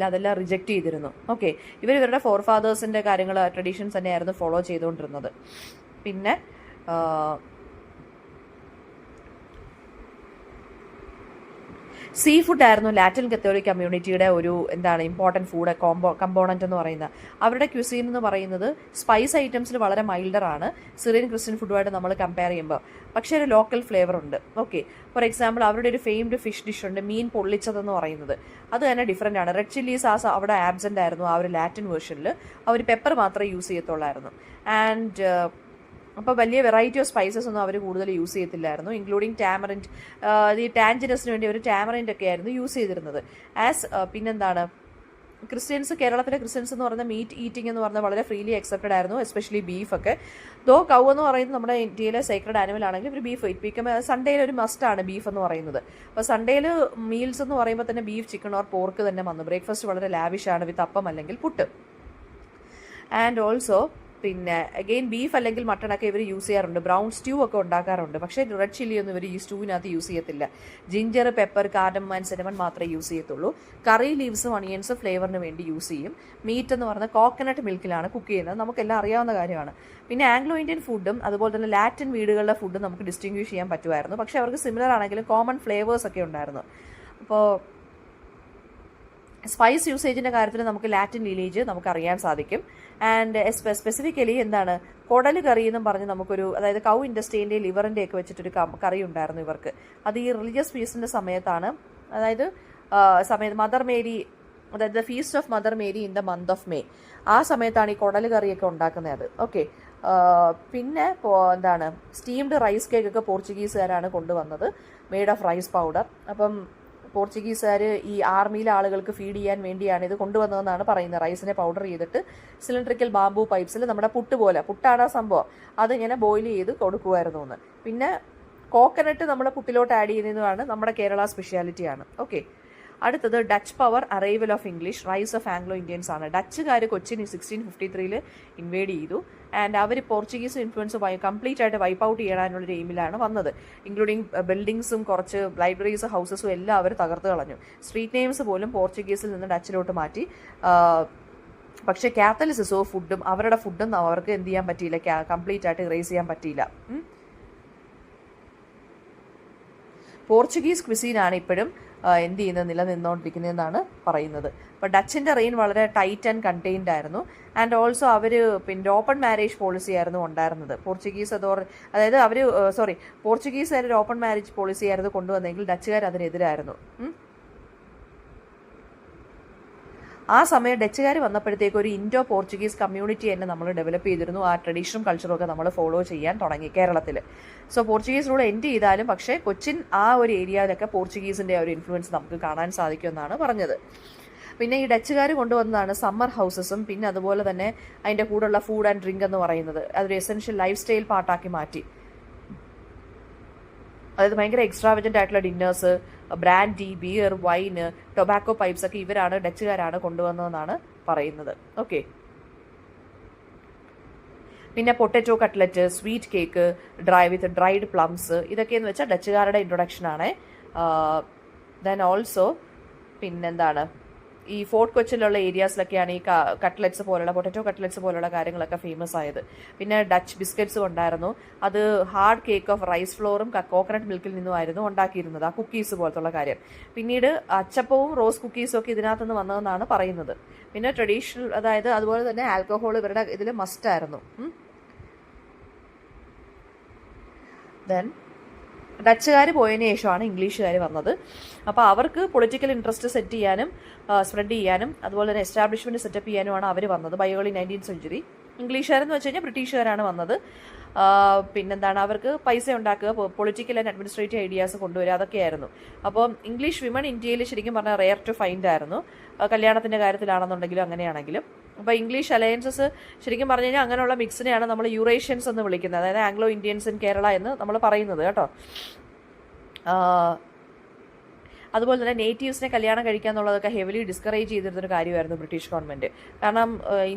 അതെല്ലാം റിജക്റ്റ് ചെയ്തിരുന്നു. ഓക്കെ, ഇവരുടെ ഫോർഫാദേഴ്സിൻ്റെ കാര്യങ്ങൾ, ട്രഡീഷൻസ് തന്നെയായിരുന്നു ഫോളോ ചെയ്തുകൊണ്ടിരുന്നത്. പിന്നെ സീ ഫുഡ് ആയിരുന്നു ലാറ്റിൻ കത്തോലിക് കമ്മ്യൂണിറ്റിയുടെ ഒരു ഇമ്പോർട്ടൻറ്റ് ഫുഡ് കമ്പോണൻ്റ് എന്ന് പറയുന്നത്. അവരുടെ ക്യുസീൻ എന്ന് പറയുന്നത് സ്പൈസ് ഐറ്റംസിൽ വളരെ മൈൽഡറാണ് സിറിയൻ ക്രിസ്ത്യൻ ഫുഡുമായിട്ട് നമ്മൾ കമ്പയർ ചെയ്യുമ്പോൾ. പക്ഷേ ഒരു ലോക്കൽ ഫ്ലേവർ ഉണ്ട്. ഓക്കെ, ഫോർ എക്സാമ്പിൾ അവരുടെ ഒരു ഫെയിംഡ് ഫിഷ് ഡിഷ് ഉണ്ട്, മീൻ പൊള്ളിച്ചതെന്ന് പറയുന്നത്. അത് തന്നെ ഡിഫറെൻ്റ് ആണ്. റെഡ് ചില്ലി സാസ് അവിടെ ആബ്സെൻ്റ് ആയിരുന്നു ആ ഒരു ലാറ്റിൻ വേർഷനിൽ. അവർ പെപ്പർ മാത്രമേ യൂസ് ചെയ്യത്തുള്ളായിരുന്നു. ആൻഡ് അപ്പോൾ വലിയ വെറൈറ്റി ഓഫ് സ്പൈസസ് ഒന്നും അവർ കൂടുതൽ യൂസ് ചെയ്യത്തില്ലായിരുന്നു, ഇൻക്ലൂഡിങ് ടാമറിൻറ്റ്. ഈ ടാൻജിനസിന് വേണ്ടി അവർ ടാമറിൻ്റ് ഒക്കെ ആയിരുന്നു യൂസ് ചെയ്തിരുന്നത്. പിന്നെന്താണ്, കേരളത്തിലെ ക്രിസ്ത്യൻസ് എന്ന് പറയുന്ന മീറ്റ് ഈറ്റിംഗ് എന്ന് പറഞ്ഞാൽ വളരെ ഫ്രീലി അക്സെപ്റ്റഡ് ആയിരുന്നു, എസ്പെഷ്യലി ബീഫൊക്കെ. കൗ എന്ന് പറയുന്നത് നമ്മുടെ ഇന്ത്യയിലെ സേക്രഡ് ആനിമൽ ആണെങ്കിൽ ഒരു ബീഫ് സൺഡേയിൽ ഒരു മസ്റ്റാണ് ബീഫ് എന്ന് പറയുന്നത്. അപ്പോൾ സൺഡേയിൽ മീൽസ് എന്ന് പറയുമ്പോൾ തന്നെ ബീഫ്, ചിക്കൻ ഓർ പോർക്ക് തന്നെ വന്നു. ബ്രേക്ക്ഫാസ്റ്റ് വളരെ ലാവിഷാണ് വിത്ത് അപ്പം അല്ലെങ്കിൽ പുട്ട്. ആൻഡ് ഓൾസോ പിന്നെ അഗെയിൻ ബീഫ് അല്ലെങ്കിൽ മട്ടണൊക്കെ ഇവർ യൂസ് ചെയ്യാറുണ്ട്. ബ്രൗൺ സ്റ്റ്യൂ ഒക്കെ ഉണ്ടാക്കാറുണ്ട്. പക്ഷേ റെഡ് ചില്ലി ഒന്നും ഇവർ ഈ സ്റ്റൂവിനകത്ത് യൂസ് ചെയ്യത്തില്ല. Ginger, pepper, cardamom and cinnamon മാത്രമേ യൂസ് ചെയ്യത്തുള്ളൂ. കറി ലീവ്സും ഒണിയൻസും ഫ്ലേവറിന് വേണ്ടി യൂസ് ചെയ്യും. മീറ്റ് എന്ന് പറഞ്ഞാൽ കോക്കനട്ട് മിൽക്കിലാണ് കുക്ക് ചെയ്യുന്നത്, നമുക്കെല്ലാം അറിയാവുന്ന കാര്യമാണ്. പിന്നെ ആംഗ്ലോ ഇന്ത്യൻ ഫുഡും അതുപോലെ തന്നെ ലാറ്റിൻ വീടുകളുടെ ഫുഡും നമുക്ക് ഡിസ്റ്റിങ്വിഷ് ചെയ്യാൻ പറ്റുമായിരുന്നു. പക്ഷേ അവർക്ക് സിമിലർ ആണെങ്കിലും കോമൺ ഫ്ലേവേഴ്സ് ഒക്കെ ഉണ്ടായിരുന്നു. അപ്പോൾ സ്പൈസ് യൂസേജിൻ്റെ കാര്യത്തിൽ നമുക്ക് ലാറ്റിൻ ലീനേജ് നമുക്ക് അറിയാൻ സാധിക്കും. ആൻഡ് സ്പെസിഫിക്കലി കുടൽ കറി എന്നും പറഞ്ഞ് നമുക്കൊരു, അതായത് കൗ ഇൻഡസ്ട്രീൻ്റെ ലിവറിൻ്റെ ഒക്കെ വെച്ചിട്ടൊരു കറി ഉണ്ടായിരുന്നു ഇവർക്ക്. അത് ഈ റിലീജിയസ് ഫീസ്റ്റിൻ്റെ സമയത്താണ്, അതായത് മദർ മേരി, അതായത് feast of mother Mary in the month of May, ആ സമയത്താണ് ഈ കുടൽ കറിയൊക്കെ ഉണ്ടാക്കുന്നത്. ഓക്കെ, പിന്നെ സ്റ്റീംഡ് റൈസ് കേക്കൊക്കെ പോർച്ചുഗീസുകാരാണ് കൊണ്ടുവന്നത്, മെയ്ഡ് ഓഫ് റൈസ് പൗഡർ. അപ്പം പോർച്ചുഗീസുകാർ ഈ ആർമിയിലെ ആളുകൾക്ക് ഫീഡ് ചെയ്യാൻ വേണ്ടിയാണ് ഇത് കൊണ്ടുവന്നതെന്നാണ് പറയുന്നത്. റൈസിനെ പൗഡർ ചെയ്തിട്ട് സിലിണ്ട്രിക്കൽ ബാംബു പൈപ്സിൽ നമ്മുടെ പുട്ടാണ് ആ സംഭവം, അതിങ്ങനെ ബോയിൽ ചെയ്ത് കൊടുക്കുമായിരുന്നു എന്ന്. പിന്നെ കോക്കനട്ട് നമ്മുടെ പുട്ടിലോട്ട് ആഡ് ചെയ്യുന്നതാണ് നമ്മുടെ കേരള സ്പെഷ്യാലിറ്റിയാണ്. ഓക്കെ, അടുത്തത് Dutch power, arrival of English, rise of Anglo Indians ആണ്. ഡച്ചുകാർ കൊച്ചിൻ 1653 ഇൻവേഡ് ചെയ്തു. ആൻഡ് അവർ പോർച്ചുഗീസ് ഇൻഫ്ലുവൻസ് കംപ്ലീറ്റ് ആയിട്ട് വൈപ്പ് ഔട്ട് ചെയ്യാനുള്ളൊരു എയിമിലാണ് വന്നത്. ഇൻക്ലൂഡിങ് ബിൽഡിങ്സും കുറച്ച് ലൈബ്രറീസ്, ഹൗസസും എല്ലാം അവർ തകർത്ത് കളഞ്ഞു. സ്ട്രീറ്റ് നെയിംസ് പോലും പോർച്ചുഗീസിൽ നിന്ന് ഡച്ചിലോട്ട് മാറ്റി. പക്ഷേ കാത്തലിസിസോ ഫുഡും അവരുടെ ഫുഡും അവർക്ക് എന്ത് ചെയ്യാൻ പറ്റിയില്ല, കംപ്ലീറ്റ് ആയിട്ട് ഇറേസ് ചെയ്യാൻ പറ്റിയില്ല. പോർച്ചുഗീസ് ക്വിസീനാണ് ഇപ്പോഴും നിലനിന്നുകൊണ്ടിരിക്കുന്നതെന്നാണ് പറയുന്നത്. അപ്പോൾ ഡച്ചിൻ്റെ റെയിൻ വളരെ ടൈറ്റ് ആൻഡ് കണ്ടെയ്ൻഡ് ആയിരുന്നു. ആൻഡ് ഓൾസോ അവർ ഓപ്പൺ മാരേജ് പോളിസി ആയിരുന്നു ഉണ്ടായിരുന്നത്. പോർച്ചുഗീസുകാർ ഒരു ഓപ്പൺ മാരേജ് പോളിസി ആയിരുന്നു കൊണ്ടുവന്നെങ്കിൽ ഡച്ചുകാർ അതിനെതിരായിരുന്നു. ആ സമയം ഡച്ചുകാർ വന്നപ്പോഴത്തേക്ക് ഒരു ഇൻഡോ പോർച്ചുഗീസ് കമ്മ്യൂണിറ്റി തന്നെ നമ്മൾ ഡെവലപ്പ് ചെയ്തിരുന്നു. ആ ട്രഡീഷണൽ കൾച്ചറൊക്കെ നമ്മൾ ഫോളോ ചെയ്യാൻ തുടങ്ങി കേരളത്തിൽ. സോ പോർച്ചുഗീസ് റൂൾ എൻഡ് ചെയ്താലും പക്ഷേ കൊച്ചിൻ ആ ഒരു ഏരിയയിലൊക്കെ പോർച്ചുഗീസിൻ്റെ ഒരു ഇൻഫ്ലുവൻസ് നമുക്ക് കാണാൻ സാധിക്കുമെന്നാണ് പറഞ്ഞത്. പിന്നെ ഈ ഡച്ചുകാർ കൊണ്ടുവന്നതാണ് സമ്മർ ഹൗസസും പിന്നെ അതുപോലെ തന്നെ അതിൻ്റെ കൂടെയുള്ള ഫുഡ് ആൻഡ് ഡ്രിങ്ക് എന്ന് പറയുന്നത് അതൊരു എസെൻഷ്യൽ ലൈഫ് സ്റ്റൈൽ പാർട്ടാക്കി മാറ്റി. അതായത് ഭയങ്കര എക്സ്ട്രാവജൻ്റ് ആയിട്ടുള്ള dinners, brandy, beer, wine, tobacco pipes ഒക്കെ ഡച്ചുകാരാണ് കൊണ്ടുവന്നതെന്നാണ് പറയുന്നത്. ഓക്കെ, പിന്നെ potato cutlet, sweet cake, with dried plums, ഇതൊക്കെയെന്ന് വെച്ചാൽ ഡച്ചുകാരുടെ ഇൻട്രൊഡക്ഷനാണ്. ദെൻ ഓൾസോ ഈ ഫോർട്ട് കൊച്ചിലുള്ള ഏരിയാസിലൊക്കെയാണ് ഈ കട്ട്ലറ്റ്സ് പോലുള്ള പൊട്ടറ്റോ കട്ട്ലറ്റ്സ് പോലുള്ള കാര്യങ്ങളൊക്കെ ഫേമസ് ആയത്. പിന്നെ ഡച്ച് ബിസ്ക്കറ്റ്സും ഉണ്ടായിരുന്നു. അത് ഹാർഡ് കേക്ക് ഓഫ് റൈസ് ഫ്ലോറും കോക്കനട്ട് മിൽക്കിൽ നിന്നുമായിരുന്നു ഉണ്ടാക്കിയിരുന്നത്, ആ കുക്കീസ് പോലത്തുള്ള കാര്യം. പിന്നീട് അച്ചപ്പവും റോസ് കുക്കീസും ഒക്കെ ഇതിനകത്തുനിന്ന് വന്നതെന്നാണ് പറയുന്നത്. പിന്നെ ട്രഡീഷണൽ, അതായത് അതുപോലെ തന്നെ ആൽക്കഹോൾ ഇവരുടെ ഇതിൽ മസ്റ്റായിരുന്നു. ദെൻ ഡച്ചുകാർ പോയതിനു ശേഷമാണ് ഇംഗ്ലീഷുകാർ വന്നത്. അപ്പോൾ അവർക്ക് പൊളിറ്റിക്കൽ ഇൻട്രസ്റ്റ് സെറ്റ് ചെയ്യാനും സ്പ്രെഡ് ചെയ്യാനും അതുപോലെ തന്നെ എസ്റ്റാബ്ലിഷ്മെൻറ്റ് സെറ്റപ്പ് ചെയ്യാനുമാണ് അവർ വന്നത് ബൈ ഏർലി 19th century. ഇംഗ്ലീഷുകാരെന്ന് വെച്ച് കഴിഞ്ഞാൽ ബ്രിട്ടീഷുകാരാണ് വന്നത്. അവർക്ക് പൈസ ഉണ്ടാക്കുക, പൊളിറ്റിക്കൽ ആൻഡ് അഡ്മിനിസ്ട്രേറ്റീവ് ഐഡിയാസ് കൊണ്ടുവരിക, അതൊക്കെയായിരുന്നു. അപ്പോൾ ഇംഗ്ലീഷ് വിമൺ ഇന്ത്യയിൽ ശരിക്കും പറഞ്ഞാൽ റെയർ ടു ഫൈൻഡ് ആയിരുന്നു, കല്യാണത്തിൻ്റെ കാര്യത്തിലാണെന്നുണ്ടെങ്കിലും അങ്ങനെയാണെങ്കിലും. അപ്പോൾ ഇംഗ്ലീഷ് അലയൻസസ് ശരിക്കും പറഞ്ഞു കഴിഞ്ഞാൽ അങ്ങനെയുള്ള മിക്സിനെയാണ് നമ്മൾ യൂറേഷ്യൻസ് എന്ന് വിളിക്കുന്നത്, അതായത് ആംഗ്ലോ ഇന്ത്യൻസ് ഇൻ കേരള എന്ന് നമ്മൾ പറയുന്നത് കേട്ടോ. അതുപോലെ തന്നെ നേറ്റീവ്സിനെ കല്യാണം കഴിക്കുക എന്നുള്ളതൊക്കെ ഹെവിലി ഡിസ്കറേജ് ചെയ്തിരുന്നൊരു കാര്യമായിരുന്നു ബ്രിട്ടീഷ് ഗവൺമെൻറ്. കാരണം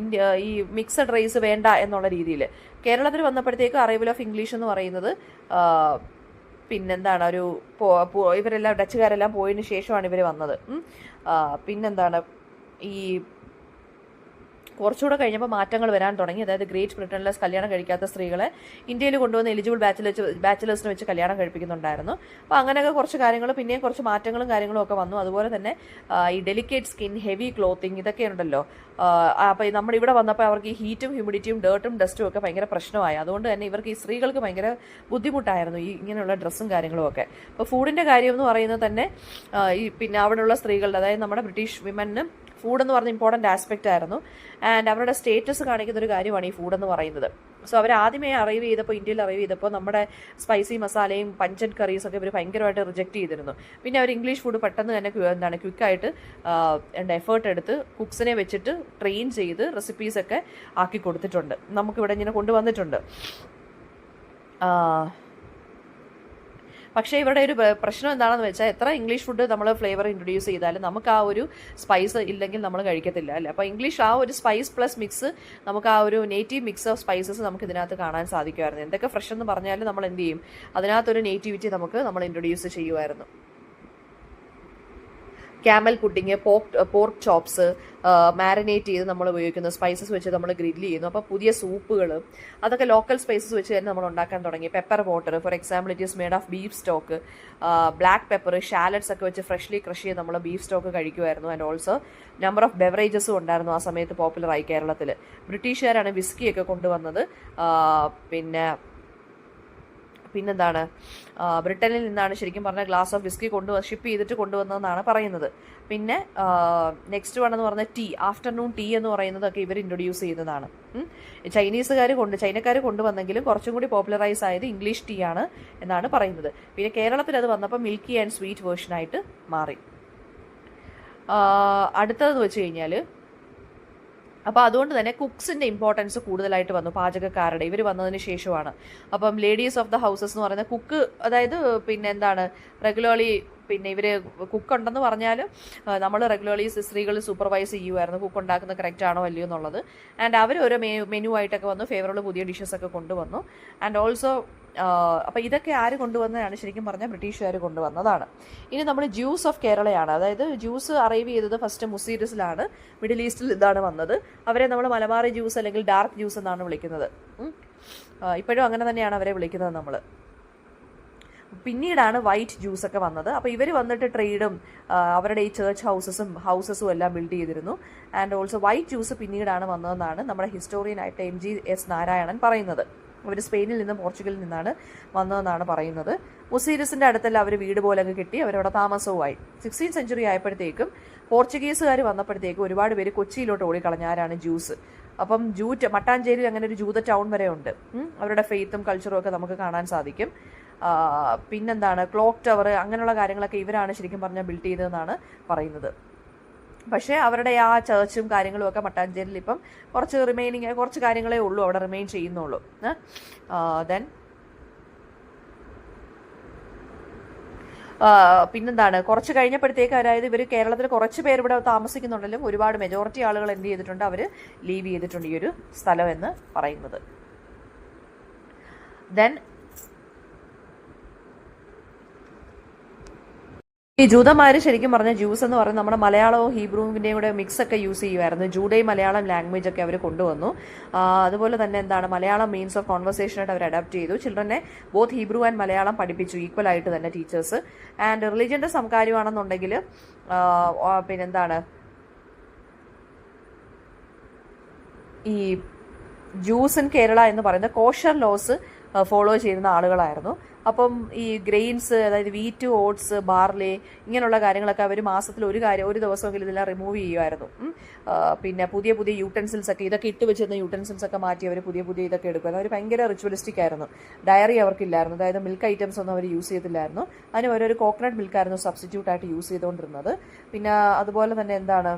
ഈ മിക്സഡ് റേസ് വേണ്ട എന്നുള്ള രീതിയിൽ. കേരളത്തിൽ വന്നപ്പോഴത്തേക്ക് അറൈവൽ ഓഫ് ഇംഗ്ലീഷ് എന്ന് പറയുന്നത് ഇവരെല്ലാം ഡച്ചുകാരെല്ലാം പോയതിന് ശേഷമാണ് ഇവർ വന്നത്. ഈ കുറച്ചുകൂടെ കഴിഞ്ഞപ്പോൾ മാറ്റങ്ങൾ വരാൻ തുടങ്ങി. അതായത് ഗ്രേറ്റ് ബ്രിട്ടനിലെ കല്യാണം കഴിക്കാത്ത സ്ത്രീകളെ ഇന്ത്യയിൽ കൊണ്ടുവന്ന് എലിജിബിൾ ബാച്ചിലേഴ്സിനെ വെച്ച് കല്യാണം കഴിപ്പിക്കുന്നുണ്ടായിരുന്നു. അപ്പോൾ അങ്ങനെയൊക്കെ കുറച്ച് കാര്യങ്ങൾ, പിന്നെയും കുറച്ച് മാറ്റങ്ങളും കാര്യങ്ങളും ഒക്കെ വന്നു. അതുപോലെ തന്നെ ഈ ഡെലിക്കേറ്റ് സ്കിൻ, ഹെവി ക്ലോത്തിങ്, ഇതൊക്കെ ഉണ്ടല്ലോ. അപ്പോൾ നമ്മുടെ ഇവിടെ വന്നപ്പോൾ അവർക്ക് ഈ ഹീറ്റും ഹ്യൂമിഡിറ്റിയും ഡേർട്ടും ഡസ്റ്റും ഒക്കെ ഭയങ്കര പ്രശ്നമായി. അതുകൊണ്ട് തന്നെ ഇവർക്ക് ഈ സ്ത്രീകൾക്ക് ഭയങ്കര ബുദ്ധിമുട്ടായിരുന്നു ഈ ഇങ്ങനെയുള്ള ഡ്രസ്സും കാര്യങ്ങളും ഒക്കെ. അപ്പോൾ ഫുഡിൻ്റെ കാര്യം എന്ന് പറയുന്നത് തന്നെ ഈ പിന്നെ അവിടെയുള്ള സ്ത്രീകളുടെ, അതായത് നമ്മുടെ ബ്രിട്ടീഷ് വിമന് ഫുഡ് എന്ന് പറഞ്ഞ ഇമ്പോർട്ടൻ്റ് ആസ്പെക്റ്റ് ആയിരുന്നു. ആൻഡ് അവരുടെ സ്റ്റേറ്റസ് കാണിക്കുന്ന ഒരു കാര്യമാണ് ഈ ഫുഡ് എന്ന് പറയുന്നത്. സോ അവർ ആദ്യമേ ഇന്ത്യയിൽ അറൈവ് ചെയ്തപ്പോൾ നമ്മുടെ സ്പൈസി മസാലയും പഞ്ചൻ കറീസ് ഒക്കെ ഇവർ ഭയങ്കരമായിട്ട് റിജക്റ്റ് ചെയ്തിരുന്നു. പിന്നെ അവർ ഇംഗ്ലീഷ് ഫുഡ് പെട്ടെന്ന് തന്നെ ക്വിക്കായിട്ട് എഫേർട്ട് എടുത്ത് കുക്സിനെ വെച്ചിട്ട് ട്രെയിൻ ചെയ്ത് റെസിപ്പീസൊക്കെ ആക്കി കൊടുത്തിട്ടുണ്ട്, നമുക്കിവിടെ ഇങ്ങനെ കൊണ്ടുവന്നിട്ടുണ്ട്. പക്ഷേ ഇവരുടെ ഒരു പ്രശ്നം എന്താണെന്ന് വെച്ചാൽ എത്ര ഇംഗ്ലീഷ് ഫുഡ് നമ്മൾ ഫ്ലേവർ ഇൻട്രൊഡ്യൂസ് ചെയ്താലും നമുക്ക് ആ ഒരു സ്പൈസ് ഇല്ലെങ്കിൽ നമ്മൾ കഴിക്കത്തില്ല അല്ലേ. അപ്പോൾ ഇംഗ്ലീഷ് ആ ഒരു സ്പൈസ് പ്ലസ് മിക്സ്, നമുക്ക് ആ ഒരു നേറ്റീവ് മിക്സ് ഓഫ് സ്പൈസസ് നമുക്ക് ഇതിനകത്ത് കാണാൻ സാധിക്കുമായിരുന്നു. എന്തൊക്കെ ഫ്രഷ് എന്ന് പറഞ്ഞാലും നമ്മൾ എന്ത് ചെയ്യും, അതിനകത്തൊരു നേറ്റിവിറ്റി നമ്മൾ ഇൻട്രൊഡ്യൂസ് ചെയ്യുമായിരുന്നു. Camel pudding, pork chops marinate ചെയ്ത് നമ്മൾ ഉപയോഗിക്കുന്ന സ്പൈസസ് വെച്ച് നമ്മൾ ഗ്രില്ല് ചെയ്യുന്നു. അപ്പോൾ പുതിയ സൂപ്പുകൾ, അതൊക്കെ ലോക്കൽ സ്പൈസസ് വെച്ച് തന്നെ നമ്മൾ ഉണ്ടാക്കാൻ തുടങ്ങി. Pepper water, for example it is made of beef stock. Black pepper, shallots ഒക്കെ വെച്ച് ഫ്രഷ്ലി ക്രഷ് ചെയ്ത് നമ്മൾ ബീഫ് സ്റ്റോക്ക് കഴിക്കുമായിരുന്നു. ആൻഡ് ഓൾസോ നമ്പർ ഓഫ് ബെവറേജസും ഉണ്ടായിരുന്നു ആ സമയത്ത് പോപ്പുലറായി കേരളത്തിൽ. ബ്രിട്ടീഷുകാരാണ് വിസ്കിയൊക്കെ കൊണ്ടുവന്നത്. പിന്നെന്താണ്, ബ്രിട്ടനിൽ നിന്നാണ് ശരിക്കും പറഞ്ഞാൽ ഗ്ലാസ് ഓഫ് വിസ്കി ഷിപ്പ് ചെയ്തിട്ട് കൊണ്ടുവന്നതെന്നാണ് പറയുന്നത്. പിന്നെ നെക്സ്റ്റ് വൺ എന്ന് പറഞ്ഞാൽ ടീ, ആഫ്റ്റർനൂൺ ടീ എന്ന് പറയുന്നതൊക്കെ ഇവർ ഇൻട്രൊഡ്യൂസ് ചെയ്തതാണ്. ചൈനക്കാർ കൊണ്ടുവന്നെങ്കിലും കുറച്ചും കൂടി പോപ്പുലറൈസ് ആയത് ഇംഗ്ലീഷ് ടീ ആണ് എന്നാണ് പറയുന്നത്. പിന്നെ കേരളത്തിൽ അത് വന്നപ്പോൾ മിൽക്കി ആൻഡ് സ്വീറ്റ് വേർഷനായിട്ട് മാറി. അടുത്തതെന്ന് വെച്ച് കഴിഞ്ഞാൽ, അപ്പോൾ അതുകൊണ്ട് തന്നെ കുക്സിൻ്റെ ഇമ്പോർട്ടൻസ് കൂടുതലായിട്ട് വന്നു, പാചകക്കാരുടെ. ഇവർ വന്നതിന് ശേഷമാണ്. അപ്പം ലേഡീസ് ഓഫ് ദ ഹൗസസ് എന്ന് പറയുന്ന കുക്ക്, അതായത് പിന്നെ എന്താണ് റെഗുലർലി പിന്നെ ഇവർ കുക്കുണ്ടെന്ന് പറഞ്ഞാൽ നമ്മൾ റെഗുലർലി സ്ത്രീകൾ സൂപ്പർവൈസ് ചെയ്യുമായിരുന്നു കുക്ക് ഉണ്ടാക്കുന്നത് കറക്റ്റ് ആണോ അല്ലയോ എന്നുള്ളത്. ആൻഡ് അവർ ഓരോ മെനു ആയിട്ടൊക്കെ വന്നു, ഫേവറബിൾ പുതിയ ഡിഷസൊക്കെ കൊണ്ടുവന്നു. ആൻഡ് ഓൾസോ അപ്പോൾ ഇതൊക്കെ ആര് കൊണ്ടുവന്നതാണ്, ശരിക്കും പറഞ്ഞാൽ ബ്രിട്ടീഷുകാർ കൊണ്ടുവന്നതാണ്. ഇനി നമ്മൾ ജ്യൂസ് ഓഫ് കേരളയാണ്. അതായത് ജ്യൂസ് അറൈവ് ചെയ്തത് ഫസ്റ്റ് മുസീരിസിലാണ്, മിഡിൽ ഈസ്റ്റിൽ ഇതാണ് വന്നത്. അവരെ നമ്മൾ മലബാറി ജ്യൂസ് അല്ലെങ്കിൽ ഡാർക്ക് ജ്യൂസ് എന്നാണ് വിളിക്കുന്നത്. ഇപ്പോഴും അങ്ങനെ തന്നെയാണ് അവരെ വിളിക്കുന്നത് നമ്മൾ. പിന്നീടാണ് വൈറ്റ് ജ്യൂസൊക്കെ വന്നത്. അപ്പോൾ ഇവർ വന്നിട്ട് ട്രേഡും അവരുടെ ഈ ചർച്ച് ഹൗസസും എല്ലാം ബിൽഡ് ചെയ്തിരുന്നു. ആൻഡ് ഓൾസോ വൈറ്റ് ജ്യൂസ് പിന്നീടാണ് വന്നതെന്നാണ് നമ്മുടെ ഹിസ്റ്റോറിയനായിട്ട് MGS നാരായണൻ പറയുന്നത്. അവർ സ്പെയിനിൽ നിന്നും പോർച്ചുഗലിൽ നിന്നാണ് വന്നതെന്നാണ് പറയുന്നത്. മുസീരിസിൻ്റെ അടുത്തെല്ലാം അവർ വീട് പോലെ അങ്ങ് കെട്ടി അവരവിടെ താമസവുമായി. 16th സെഞ്ചുറി ആയപ്പോഴത്തേക്കും പോർച്ചുഗീസുകാർ വന്നപ്പോഴത്തേക്കും ഒരുപാട് പേര് കൊച്ചിയിലോട്ട് ഓടിക്കളഞ്ഞ ആരാണ്, ജ്യൂസ്. അപ്പം മട്ടാഞ്ചേരിയിൽ അങ്ങനെ ഒരു ജൂത ടൗൺ വരെ ഉണ്ട്. അവരുടെ ഫെയ്ത്തും കൾച്ചറും ഒക്കെ നമുക്ക് കാണാൻ സാധിക്കും. പിന്നെന്താണ്, ക്ലോക്ക് ടവർ, അങ്ങനെയുള്ള കാര്യങ്ങളൊക്കെ ഇവരാണ് ശരിക്കും പറഞ്ഞാൽ ബിൽഡ് ചെയ്തതെന്നാണ് പറയുന്നത്. പക്ഷേ അവരുടെ ആ ചർച്ചും കാര്യങ്ങളും ഒക്കെ മട്ടാഞ്ചേരിയിൽ ഇപ്പം കുറച്ച് കാര്യങ്ങളേ ഉള്ളൂ അവിടെ റിമെയിൻ ചെയ്യുന്നുള്ളൂ. ദെൻ പിന്നെന്താണ്, കുറച്ച് കഴിഞ്ഞപ്പോഴത്തേക്ക് അതായത് ഇവർ കേരളത്തിൽ കുറച്ച് പേര് ഇവിടെ താമസിക്കുന്നുണ്ടെങ്കിലും ഒരുപാട് മെജോറിറ്റി ആളുകൾ എന്ത് ചെയ്തിട്ടുണ്ട്, അവർ ലീവ് ചെയ്തിട്ടുണ്ട് ഈ ഒരു സ്ഥലം എന്ന് പറയുന്നത്. ദെൻ ഈ ജൂതന്മാർ ശരിക്കും പറഞ്ഞാൽ ജ്യൂസ് എന്ന് പറയുന്നത് നമ്മുടെ മലയാളവും ഹീബ്രുവിൻ്റെയും കൂടെ മിക്സ് ഒക്കെ യൂസ് ചെയ്യുമായിരുന്നു. ജൂഡയും മലയാളം ലാംഗ്വേജ് ഒക്കെ അവർ കൊണ്ടുവന്നു. അതുപോലെ തന്നെ എന്താണ്, മലയാളം മീൻസ് ഓഫ് കോൺവെർസേഷനായിട്ട് അവർ അഡാപ്റ്റ് ചെയ്തു. ചിൽഡ്രനെ ബോത്ത് ഹീബ്രു ആൻഡ് മലയാളം പഠിപ്പിച്ചു ഈക്വൽ ആയിട്ട് തന്നെ ടീച്ചേഴ്സ്. ആൻഡ് റിലീജിയൻ്റെ കാര്യമാണെന്നുണ്ടെങ്കിൽ പിന്നെന്താണ്, ഈ ജ്യൂസ് ഇൻ കേരള എന്ന് പറയുന്ന കോഷർ ലോസ് ഫോളോ ചെയ്യുന്ന ആളുകളായിരുന്നു. അപ്പം ഈ ഗ്രെയിൻസ്, അതായത് വീറ്റ്, ഓട്സ്, ബാർലി, ഇങ്ങനെയുള്ള കാര്യങ്ങളൊക്കെ അവർ മാസത്തിൽ ഒരു ദിവസമെങ്കിലും ഇതെല്ലാം റിമൂവ് ചെയ്യുമായിരുന്നു. പിന്നെ പുതിയ യൂട്ടൻസിൽസ് ഒക്കെ, ഇതൊക്കെ ഇട്ട് വെച്ചിരുന്ന യൂട്ടൻസിൽസ് ഒക്കെ മാറ്റി അവർ പുതിയ ഇതൊക്കെ എടുക്കുമായിരുന്നു. അവർ ഭയങ്കര റിച്വലിസ്റ്റിക് ആയിരുന്നു. ഡയറി അവർക്കില്ലായിരുന്നു, അതായത് മിൽക്ക് ഐറ്റംസ് ഒന്നും അവർ യൂസ് ചെയ്തില്ലായിരുന്നു. അതിന് ഒരു കോക്കനട്ട് മിൽക്കായിരുന്നു സബ്സ്റ്റിറ്റ്യൂട്ട് ആയിട്ട് യൂസ് ചെയ്തുകൊണ്ടിരുന്നത്. പിന്നെ അതുപോലെ തന്നെ എന്താണ്,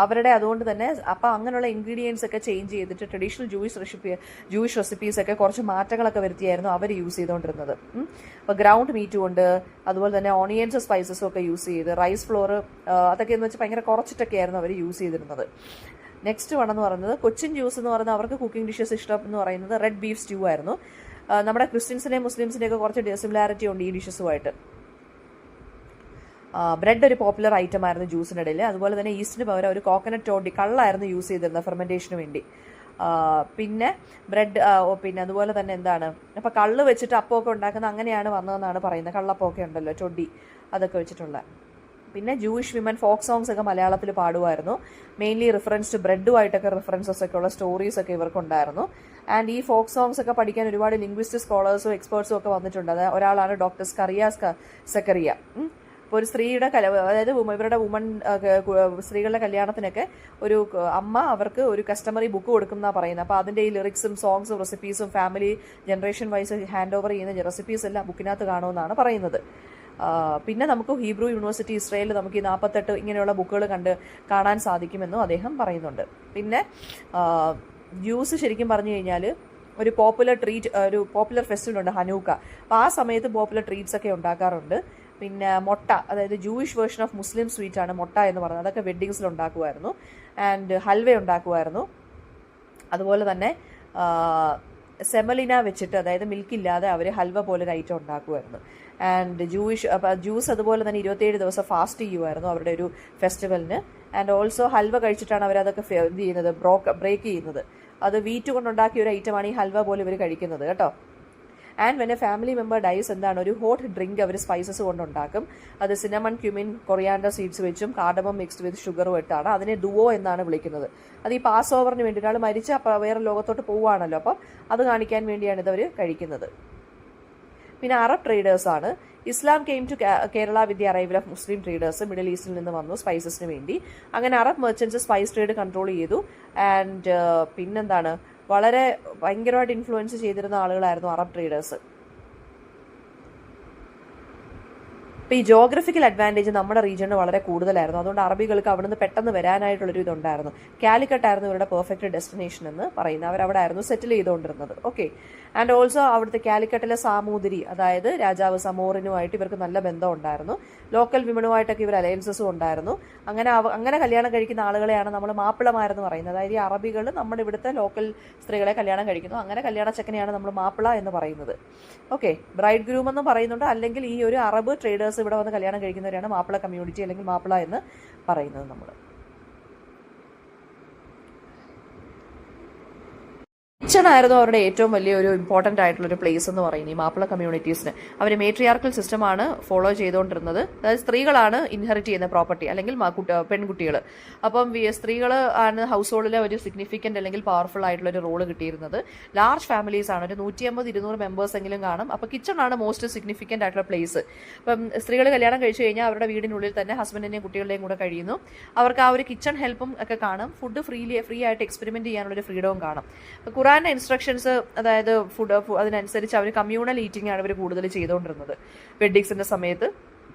അവരുടെ അതുകൊണ്ട് തന്നെ അപ്പം അങ്ങനെയുള്ള ഇൻഗ്രീഡിയൻസ് ഒക്കെ ചേഞ്ച് ചെയ്തിട്ട് ട്രഡീഷണൽ ജൂയിഷ് റെസിപ്പീസ് ഒക്കെ കുറച്ച് മാറ്റങ്ങളൊക്കെ വരുത്തിയായിരുന്നു അവർ യൂസ് ചെയ്തുകൊണ്ടിരുന്നത്. അപ്പോൾ ഗ്രൗണ്ട് മീറ്റും ഉണ്ട്, അതുപോലെ തന്നെ ഓണിയൻസ് സ്പൈസസും ഒക്കെ യൂസ് ചെയ്ത്, റൈസ് ഫ്ലോർ അതൊക്കെ എന്ന് വെച്ചാൽ ഭയങ്കര കുറച്ചിട്ടൊക്കെ ആയിരുന്നു അവർ യൂസ് ചെയ്തിരുന്നത്. നെക്സ്റ്റ് വേണമെന്ന് പറയുന്നത് കൊച്ചിൻ ജ്യൂസ് എന്ന് പറയുന്നത് അവർക്ക് കുക്കിംഗ് ഡിഷസ് ഇഷ്ടം എന്ന് പറയുന്നത് റെഡ് ബീഫ് സ്റ്റ്യൂ ആയിരുന്നു. നമ്മുടെ ക്രിസ്ത്യൻസിൻ്റെയും മുസ്ലിംസിൻ്റെയൊക്കെ കുറച്ച് സിമിലാരിറ്റി ഉണ്ട് ഈ ഡിഷസുമായിട്ട്. ബ്രെഡ് ഒരു പോപ്പുലർ ഐറ്റം ആയിരുന്നു ജ്യൂസിൻ്റെ ഇടയിൽ. അതുപോലെ തന്നെ ഈസ്റ്റിന് പകരം ഒരു കോക്കനട്ട് ടോണ്ടി കള്ളായിരുന്നു യൂസ് ചെയ്തിരുന്നത് ഫെർമെൻറ്റേഷന് വേണ്ടി. പിന്നെ ബ്രെഡ് പിന്നെ അതുപോലെ തന്നെ എന്താണ് അപ്പോൾ കള്ള് വെച്ചിട്ട് അപ്പമൊക്കെ ഉണ്ടാക്കുന്ന അങ്ങനെയാണ് വന്നതെന്നാണ് പറയുന്നത്. കള്ളപ്പമൊക്കെ ഉണ്ടല്ലോ ചൊടി, അതൊക്കെ വെച്ചിട്ടുള്ള. പിന്നെ ജൂയിഷ് വിമൻ ഫോക്ക് സോങ്സ് ഒക്കെ മലയാളത്തിൽ പാടുമായിരുന്നു. മെയിൻലി റിഫറൻസ് ടു ബ്രെഡുമായിട്ടൊക്കെ റിഫറൻസസ് ഒക്കെ ഉള്ള സ്റ്റോറീസ് ഒക്കെ ഇവർക്കുണ്ടായിരുന്നു. ആൻഡ് ഈ ഫോക്ക് സോങ്സ് ഒക്കെ പഠിക്കാൻ ഒരുപാട് ലിംഗ്വിസ്റ്റ് സ്കോളേഴ്സും എക്സ്പേർട്സും ഒക്കെ വന്നിട്ടുണ്ട്. അത് ഒരാളാണ് ഡോക്ടർ സക്കറിയ. ഇപ്പോൾ ഒരു സ്ത്രീയുടെ അതായത് ഇവരുടെ സ്ത്രീകളുടെ കല്യാണത്തിനൊക്കെ ഒരു അമ്മ അവർക്ക് ഒരു കസ്റ്റമറി ബുക്ക് കൊടുക്കുന്നതാണ് പറയുന്നത്. അപ്പോൾ അതിൻ്റെ ഈ ലിറിക്സും സോങ്സും റെസിപ്പീസും family generation wise hand over ചെയ്യുന്ന റെസിപ്പീസ് എല്ലാം ബുക്കിനകത്ത് കാണുമെന്നാണ് പറയുന്നത്. പിന്നെ നമുക്ക് ഹീബ്രു യൂണിവേഴ്സിറ്റി ഇസ്രയേലിൽ നമുക്ക് ഈ 48 ഇങ്ങനെയുള്ള ബുക്കുകൾ കാണാൻ സാധിക്കുമെന്നും അദ്ദേഹം പറയുന്നുണ്ട്. പിന്നെ ജ്യൂസ് ശരിക്കും പറഞ്ഞു കഴിഞ്ഞാൽ ഒരു പോപ്പുലർ ഫെസ്റ്റിവൽ ഉണ്ട് ഹനൂക്ക. അപ്പോൾ ആ സമയത്ത് പോപ്പുലർ ട്രീറ്റ്സ് ഒക്കെ ഉണ്ടാക്കാറുണ്ട്. പിന്നെ മുട്ട, അതായത് Jewish version of Muslim sweet ആണ് മുട്ട എന്ന് പറയുന്നത്. അതൊക്കെ വെഡ്ഡിങ്സിൽ ഉണ്ടാക്കുമായിരുന്നു. ആൻഡ് ഹൽവ ഉണ്ടാക്കുമായിരുന്നു. അതുപോലെ തന്നെ സെമലിന വെച്ചിട്ട്, അതായത് മിൽക്കില്ലാതെ അവർ ഹൽവ പോലൊരു ഐറ്റം ഉണ്ടാക്കുമായിരുന്നു. ആൻഡ് ജ്യൂസ് അതുപോലെ തന്നെ 27 ദിവസം ഫാസ്റ്റ് ചെയ്യുമായിരുന്നു അവരുടെ ഒരു ഫെസ്റ്റിവലിന്. ആൻഡ് ഓൾസോ ഹൽവ കഴിച്ചിട്ടാണ് അവരതൊക്കെ ഇത് ചെയ്യുന്നത്, ബ്രേക്ക് ചെയ്യുന്നത്. അത് വീറ്റ് കൊണ്ടുണ്ടാക്കിയ ഒരു ഐറ്റമാണ് ഈ ഹൽവ പോലെ ഇവർ കഴിക്കുന്നത് കേട്ടോ. And when a family member dies എന്താണ് ഒരു ഹോട്ട് ഡ്രിങ്ക് അവർ സ്പൈസസ് കൊണ്ടുണ്ടാക്കും. അത് സിനമൺ, ക്യുമിൻ, കൊറിയാൻഡർ സീഡ്സ് വെച്ചും കാർഡമം മിക്സ്ഡ് വിത്ത് ഷുഗറും ഇട്ടാണ്. അതിനെ ഡുവോ എന്നാണ് വിളിക്കുന്നത്. അത് ഈ പാസ് ഓവറിന് വേണ്ടി ഒരാൾ മരിച്ച് വേറെ ലോകത്തോട്ട് പോവുകയാണല്ലോ, അപ്പം അത് കാണിക്കാൻ വേണ്ടിയാണ് ഇതവർ കഴിക്കുന്നത്. പിന്നെ അറബ് ട്രേഡേഴ്സാണ്. Islam came to Kerala with the arrival of Muslim traders. Middle ഈസ്റ്റിൽ നിന്ന് വന്നു സ്പൈസസിന് വേണ്ടി. അങ്ങനെ Arab merchants spice trade control ചെയ്തു. ആൻഡ് പിന്നെന്താണ് വളരെ ഭയങ്കരമായിട്ട് ഇൻഫ്ലുവൻസ് ചെയ്തിരുന്ന ആളുകളായിരുന്നു അറബ് ട്രേഡേഴ്സ്. അപ്പോൾ ഈ ജോഗ്രഫിക്കൽ അഡ്വാൻറ്റേജ് നമ്മുടെ റീജിയണിൽ വളരെ കൂടുതലായിരുന്നു. അതുകൊണ്ട് അറബികൾക്ക് അവിടെ നിന്ന് പെട്ടെന്ന് വരാനായിട്ടുള്ളൊരു ഇതുണ്ടായിരുന്നു. കാലിക്കട്ട് ആയിരുന്നു ഇവരുടെ പെർഫെക്റ്റ് ഡെസ്റ്റിനേഷൻ എന്ന് പറയുന്നത്. അവരവിടെ ആയിരുന്നു സെറ്റിൽ ചെയ്തുകൊണ്ടിരുന്നത്. ഓക്കെ. ആൻഡ് ഓൾസോ അവിടുത്തെ കാലിക്കട്ടിലെ സാമൂതിരി, അതായത് രാജാവ് സമോറിനുമായിട്ട് ഇവർക്ക് നല്ല ബന്ധം ഉണ്ടായിരുന്നു. ലോക്കൽ വിമണുമായിട്ടൊക്കെ ഇവർ അലയൻസസും ഉണ്ടായിരുന്നു. അങ്ങനെ കല്യാണം കഴിക്കുന്ന ആളുകളെയാണ് നമ്മൾ മാപ്പിളമാരെന്ന് പറയുന്നത്. അതായത് ഈ അറബികൾ നമ്മുടെ ഇവിടുത്തെ ലോക്കൽ സ്ത്രീകളെ കല്യാണം കഴിക്കുന്നു. അങ്ങനെ കല്യാണ ചെക്കനെയാണ് നമ്മൾ മാപ്പിള എന്ന് പറയുന്നത്. ഓക്കെ. ബ്രൈഡ് ഗ്രൂം എന്നും പറയുന്നുണ്ട്. അല്ലെങ്കിൽ ഈ ഒരു അറബ് ട്രേഡേഴ്സ് ഇവിടെ വന്ന് കല്യാണം കഴിക്കുന്നവരാണ് മാപ്പിള കമ്മ്യൂണിറ്റി അല്ലെങ്കിൽ മാപ്പിള എന്ന് പറയുന്നത് നമ്മൾ. കിച്ചൺ ആയിരുന്നു അവരുടെ ഏറ്റവും വലിയൊരു ഇമ്പോർട്ടൻ്റ് ആയിട്ടുള്ളൊരു പ്ലേസ് എന്ന് പറയുന്നത് ഈ മാപ്പിള കമ്മ്യൂണിറ്റീസിന്. അവർ മേട്രിയാർക്കൽ സിസ്റ്റമാണ് ഫോളോ ചെയ്തുകൊണ്ടിരുന്നത്. അതായത് സ്ത്രീകളാണ് ഇൻഹെറിറ്റ് ചെയ്യുന്ന പ്രോപ്പർട്ടി, അല്ലെങ്കിൽ പെൺകുട്ടികൾ. അപ്പം സ്ത്രീകൾ ആണ് ഹൗസ് ഹോൾഡിലെ ഒരു സിഗ്നിഫിക്കൻ്റ് അല്ലെങ്കിൽ പവർഫുൾ ആയിട്ടുള്ളൊരു റോള് കിട്ടിയിരുന്നത്. ലാർജ് ഫാമിലീസ് ആണ്, ഒരു 150-200 മെമ്പേഴ്സ് എങ്കിലും കാണും. അപ്പോൾ കിച്ചൺ ആണ് മോസ്റ്റ് സിഗ്നിഫിക്കൻ്റ് ആയിട്ടുള്ള പ്ലേസ്. അപ്പം സ്ത്രീകൾ കല്യാണം കഴിച്ചു കഴിഞ്ഞാൽ അവരുടെ വീടിനുള്ളിൽ തന്നെ ഹസ്ബൻഡിൻ്റെയും കുട്ടികളുടെയും കൂടെ കഴിയുന്നു. അവർക്ക് ആ ഒരു കിച്ചൺ ഹെൽപ്പും ഒക്കെ കാണും. ഫുഡ് ഫ്രീ ആയിട്ട് എക്സ്പെരിമെൻറ്റ് ചെയ്യാനുള്ളൊരു ഫ്രീഡവും കാണും. ഖുറാന്റെ ഇൻസ്ട്രക്ഷൻസ്, അതായത് ഫുഡ് അതിനനുസരിച്ച് അവർ കമ്മ്യൂണൽ ഈറ്റിംഗ് ആണ് ഇവർ കൂടുതൽ ചെയ്തുകൊണ്ടിരുന്നത്. വെഡ്ഡിങ്സിന്റെ സമയത്ത്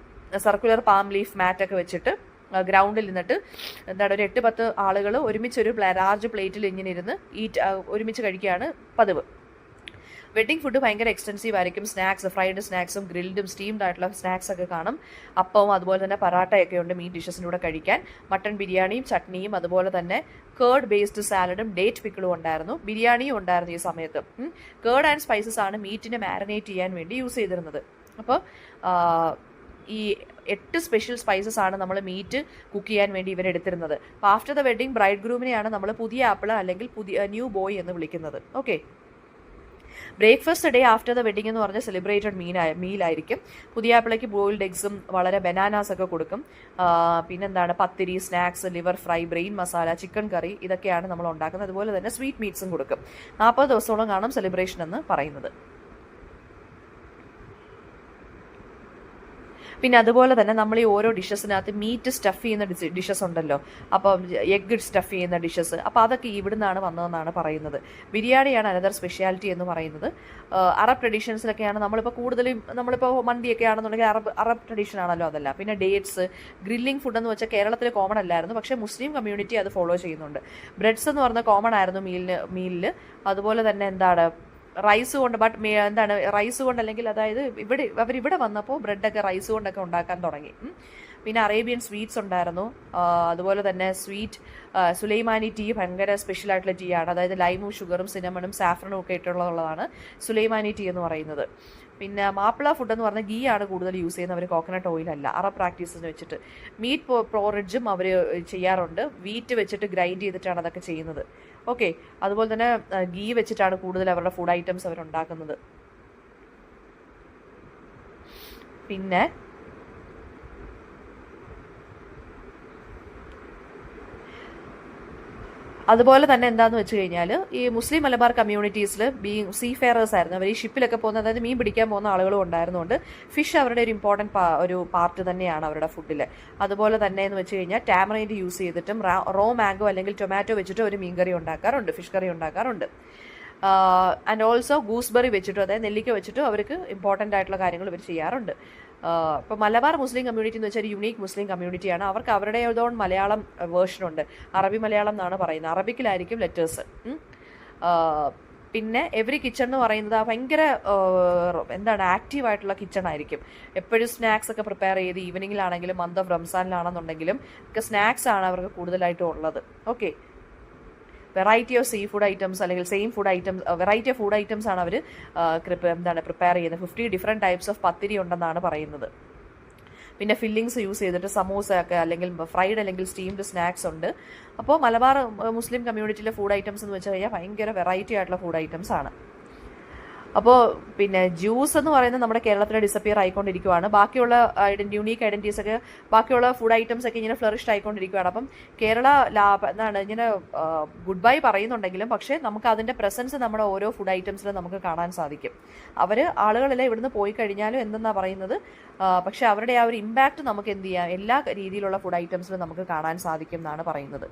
സർക്കുലർ പാം ലീഫ് മാറ്റൊക്കെ വെച്ചിട്ട് ഗ്രൗണ്ടിൽ നിന്നിട്ട് എന്താണ് ഒരു 8-10 ആളുകൾ ഒരുമിച്ചൊരു ലാർജ് പ്ലേറ്റിൽ ഇങ്ങനെ ഇരുന്ന് ഒരുമിച്ച് കഴിക്കുകയാണ് പതിവ്. വെഡ്ഡിംഗ് ഫുഡ് ഭയങ്കര എക്സ്റ്റെൻസീവ് ആയിരിക്കും. സ്നാക്സ്, ഫ്രൈഡ് സ്നാക്സും ഗ്രിൽഡും സ്റ്റീംഡ് ആയിട്ടുള്ള സ്നാക്സ് ഒക്കെ കാണും. അപ്പവും അതുപോലെ തന്നെ പറാട്ടയൊക്കെ ഉണ്ട് മീറ്റ് ഡിഷസിൻ്റെ കൂടെ കഴിക്കാൻ. മട്ടൺ ബിരിയാണിയും ചട്നിയും അതുപോലെ തന്നെ കേർഡ് ബേസ്ഡ് സാലഡും ഡേറ്റ് പിക്കിളും ഉണ്ടായിരുന്നു. ബിരിയാണിയും ഉണ്ടായിരുന്നു ഈ സമയത്ത്. കേർഡ് ആൻഡ് സ്പൈസസ് ആണ് മീറ്റിനെ മാരിനേറ്റ് ചെയ്യാൻ വേണ്ടി യൂസ് ചെയ്തിരുന്നത്. അപ്പോൾ ഈ 8 സ്പെഷ്യൽ സ്പൈസസ് ആണ് നമ്മൾ മീറ്റ് കുക്ക് ചെയ്യാൻ വേണ്ടി ഇവരെടുത്തിരുന്നത്. അപ്പോൾ ആഫ്റ്റർ ദ വെഡ്ഡിംഗ് ബ്രൈഡ് ഗ്രൂമിനെയാണ് നമ്മൾ പുതിയ ആപ്പിൾ അല്ലെങ്കിൽ ന്യൂ ബോയ് എന്ന് വിളിക്കുന്നത്. Okay. Breakfast day after the wedding എന്ന് പറഞ്ഞാൽ സെലിബ്രേറ്റഡ് മീലായിരിക്കും. പുതിയ ആപ്പിളേക്ക് ബോയിൽഡ് എഗ്സും വളരെ ബനാനാസ് ഒക്കെ കൊടുക്കും. പിന്നെന്താണ് pathiri, snacks, liver fry, brain masala, chicken curry, ഇതൊക്കെയാണ് നമ്മൾ ഉണ്ടാക്കുന്നത്. അതുപോലെ തന്നെ സ്വീറ്റ് മീറ്റ്സും കൊടുക്കും. 40 ദിവസത്തോളം കാണും സെലിബ്രേഷൻ എന്ന് പറയുന്നത്. പിന്നെ അതുപോലെ തന്നെ നമ്മൾ ഈ ഓരോ ഡിഷസിനകത്ത് മീറ്റ് സ്റ്റഫ് ചെയ്യുന്ന ഡിഷസ് ഉണ്ടല്ലോ, അപ്പോൾ എഗ് സ്റ്റഫ് ചെയ്യുന്ന ഡിഷസ്, അപ്പോൾ അതൊക്കെ ഇവിടുന്നാണ് വന്നതെന്നാണ് പറയുന്നത്. ബിരിയാണിയാണ് അനദർ സ്പെഷ്യാലിറ്റി എന്ന് പറയുന്നത്. അറബ് ട്രഡീഷൻസിലൊക്കെയാണ് നമ്മളിപ്പോൾ മന്തിയൊക്കെ ആണെന്നുണ്ടെങ്കിൽ അറബ് ട്രഡീഷൻ ആണല്ലോ അതല്ല. പിന്നെ ഡേറ്റ്സ്, ഗ്രില്ലിംഗ് ഫുഡ് എന്ന് വെച്ചാൽ കേരളത്തിൽ കോമൺ അല്ലായിരുന്നു, പക്ഷേ മുസ്ലിം കമ്മ്യൂണിറ്റി അത് ഫോളോ ചെയ്യുന്നുണ്ട്. ബ്രെഡ്സ് എന്ന് പറഞ്ഞാൽ കോമൺ ആയിരുന്നു മീലിൽ. അതുപോലെ തന്നെ എന്താണ് റൈസ് കൊണ്ട്, റൈസ് കൊണ്ട് അല്ലെങ്കിൽ അതായത് അവരിവിടെ വന്നപ്പോൾ ബ്രെഡൊക്കെ റൈസ് കൊണ്ടൊക്കെ ഉണ്ടാക്കാൻ തുടങ്ങി. പിന്നെ അറേബ്യൻ സ്വീറ്റ്സ് ഉണ്ടായിരുന്നു. അതുപോലെ തന്നെ സുലൈമാനി ടീ ഭയങ്കര സ്പെഷ്യൽ ആയിട്ടുള്ള ടീ ആണ്. അതായത് ലൈമും ഷുഗറും സിനമണും സാഫ്രനും ഒക്കെ ഇട്ടുള്ളതാണ് സുലൈമാനി ടീ എന്ന് പറയുന്നത്. പിന്നെ മാപ്പിള ഫുഡ് എന്ന് പറഞ്ഞാൽ ഗീ ആണ് കൂടുതൽ യൂസ് ചെയ്യുന്നത്. അവർ കോക്കനട്ട് ഓയിലല്ല. അറബ് പ്രാക്ടീസിന് വെച്ചിട്ട് മീറ്റ് പോറിഡ്ജും അവർ ചെയ്യാറുണ്ട്. വീറ്റ് വെച്ചിട്ട് ഗ്രൈൻഡ് ചെയ്തിട്ടാണ് അതൊക്കെ ചെയ്യുന്നത്. ഓക്കെ, അതുപോലെ തന്നെ ഗീ വെച്ചിട്ടാണ് കൂടുതൽ അവരുടെ ഫുഡ് ഐറ്റംസ് അവരുണ്ടാക്കുന്നത്. പിന്നെ അതുപോലെ തന്നെ എന്താണെന്ന് വെച്ച് കഴിഞ്ഞാൽ ഈ മുസ്ലിം മലബാർ കമ്മ്യൂണിറ്റീസിൽ സീഫെയറേഴ്സ് ആയിരുന്നു. അവർ ഈ ഷിപ്പിലൊക്കെ പോകുന്ന, അതായത് മീൻ പിടിക്കാൻ പോകുന്ന ആളുകളും ഉണ്ടായിരുന്നുകൊണ്ട് ഫിഷ് അവരുടെ ഒരു ഇമ്പോർട്ടൻറ്റ് ഒരു പാർട്ട് തന്നെയാണ് അവരുടെ ഫുഡിൽ. അതുപോലെ തന്നെ എന്ന് വെച്ച് കഴിഞ്ഞാൽ ടാമറൈൻഡ് യൂസ് ചെയ്തിട്ടും റോ മാംഗോ അല്ലെങ്കിൽ ടൊമാറ്റോ വെച്ചിട്ടും ഒരു മീൻ കറി ഉണ്ടാക്കാറുണ്ട്, ഫിഷ് കറി ഉണ്ടാക്കാറുണ്ട്. ആൻഡ് ഓൾസോ ഗൂസ്ബെറി വെച്ചിട്ടും, അതായത് നെല്ലിക്ക വെച്ചിട്ടും അവർക്ക് ഇമ്പോർട്ടൻ്റ് ആയിട്ടുള്ള കാര്യങ്ങൾ ഇവർ ചെയ്യാറുണ്ട്. ഇപ്പോൾ മലബാർ മുസ്ലിം കമ്മ്യൂണിറ്റി എന്ന് വെച്ചാൽ ഒരു യുണീക്ക് മുസ്ലിം കമ്മ്യൂണിറ്റിയാണ്. അവർക്ക് അവരുടേതോൺ മലയാളം വേർഷനുണ്ട്. അറബി മലയാളം എന്നാണ് പറയുന്നത്. അറബിക്കിലായിരിക്കും ലെറ്റേഴ്സ്. പിന്നെ എവറി കിച്ചൺ എന്ന് പറയുന്നത് ഭയങ്കര ആക്റ്റീവായിട്ടുള്ള കിച്ചൺ ആയിരിക്കും. എപ്പോഴും സ്നാക്സ് ഒക്കെ പ്രിപ്പയർ ചെയ്ത് ഈവനിങ്ങിലാണെങ്കിലും മന്ത് ഓഫ് റംസാനിലാണെന്നുണ്ടെങ്കിലും ഒക്കെ സ്നാക്സ് ആണ് അവർക്ക് കൂടുതലായിട്ടും ഉള്ളത്. Okay, variety of sea food items അല്ലെങ്കിൽ same food items, variety of food items ആണ് അവർ പ്രിപ്പയർ ചെയ്യുന്നത്. 50 ഡിഫറെൻറ്റ് ടൈപ്സ് ഓഫ് പത്തിരി ഉണ്ടെന്നാണ് പറയുന്നത്. പിന്നെ ഫില്ലിങ്സ് യൂസ് ചെയ്തിട്ട് സമൂസ ഒക്കെ അല്ലെങ്കിൽ ഫ്രൈഡ് അല്ലെങ്കിൽ സ്റ്റീംഡ് സ്നാക്സ് ഉണ്ട്. അപ്പോൾ മലബാർ മുസ്ലിം കമ്മ്യൂണിറ്റിയിലെ ഫുഡ് ഐറ്റംസ് എന്ന് വെച്ച് കഴിഞ്ഞാൽ ഭയങ്കര വെറൈറ്റി ആയിട്ടുള്ള ഫുഡ് ഐറ്റംസ് ആണ്. അപ്പോൾ പിന്നെ ജ്യൂസ് എന്ന് പറയുന്നത് നമ്മുടെ കേരളത്തിൽ ഡിസപ്പിയർ ആയിക്കൊണ്ടിരിക്കുകയാണ്. ബാക്കിയുള്ള യുണീക്ക് ഐഡൻറ്റിറ്റീസ് ഒക്കെ, ബാക്കിയുള്ള ഫുഡ് ഐറ്റംസ് ഒക്കെ ഇങ്ങനെ ഫ്ലറിഷ്ഡ് ആയിക്കൊണ്ടിരിക്കുകയാണ്. അപ്പം കേരള ഇങ്ങനെ ഗുഡ് ബൈ പറയുന്നുണ്ടെങ്കിലും പക്ഷേ നമുക്ക് അതിൻ്റെ പ്രസൻസ് നമ്മുടെ ഓരോ ഫുഡ് ഐറ്റംസിലും നമുക്ക് കാണാൻ സാധിക്കും. ആളുകളെല്ലാം ഇവിടുന്ന് പോയി കഴിഞ്ഞാലും എന്തെന്നാണ് പറയുന്നത്, പക്ഷേ അവരുടെ ആ ഒരു ഇമ്പാക്റ്റ് നമുക്ക് എന്ത് ചെയ്യാം, എല്ലാ രീതിയിലുള്ള ഫുഡ് ഐറ്റംസിലും നമുക്ക് കാണാൻ സാധിക്കും എന്നാണ് പറയുന്നത്.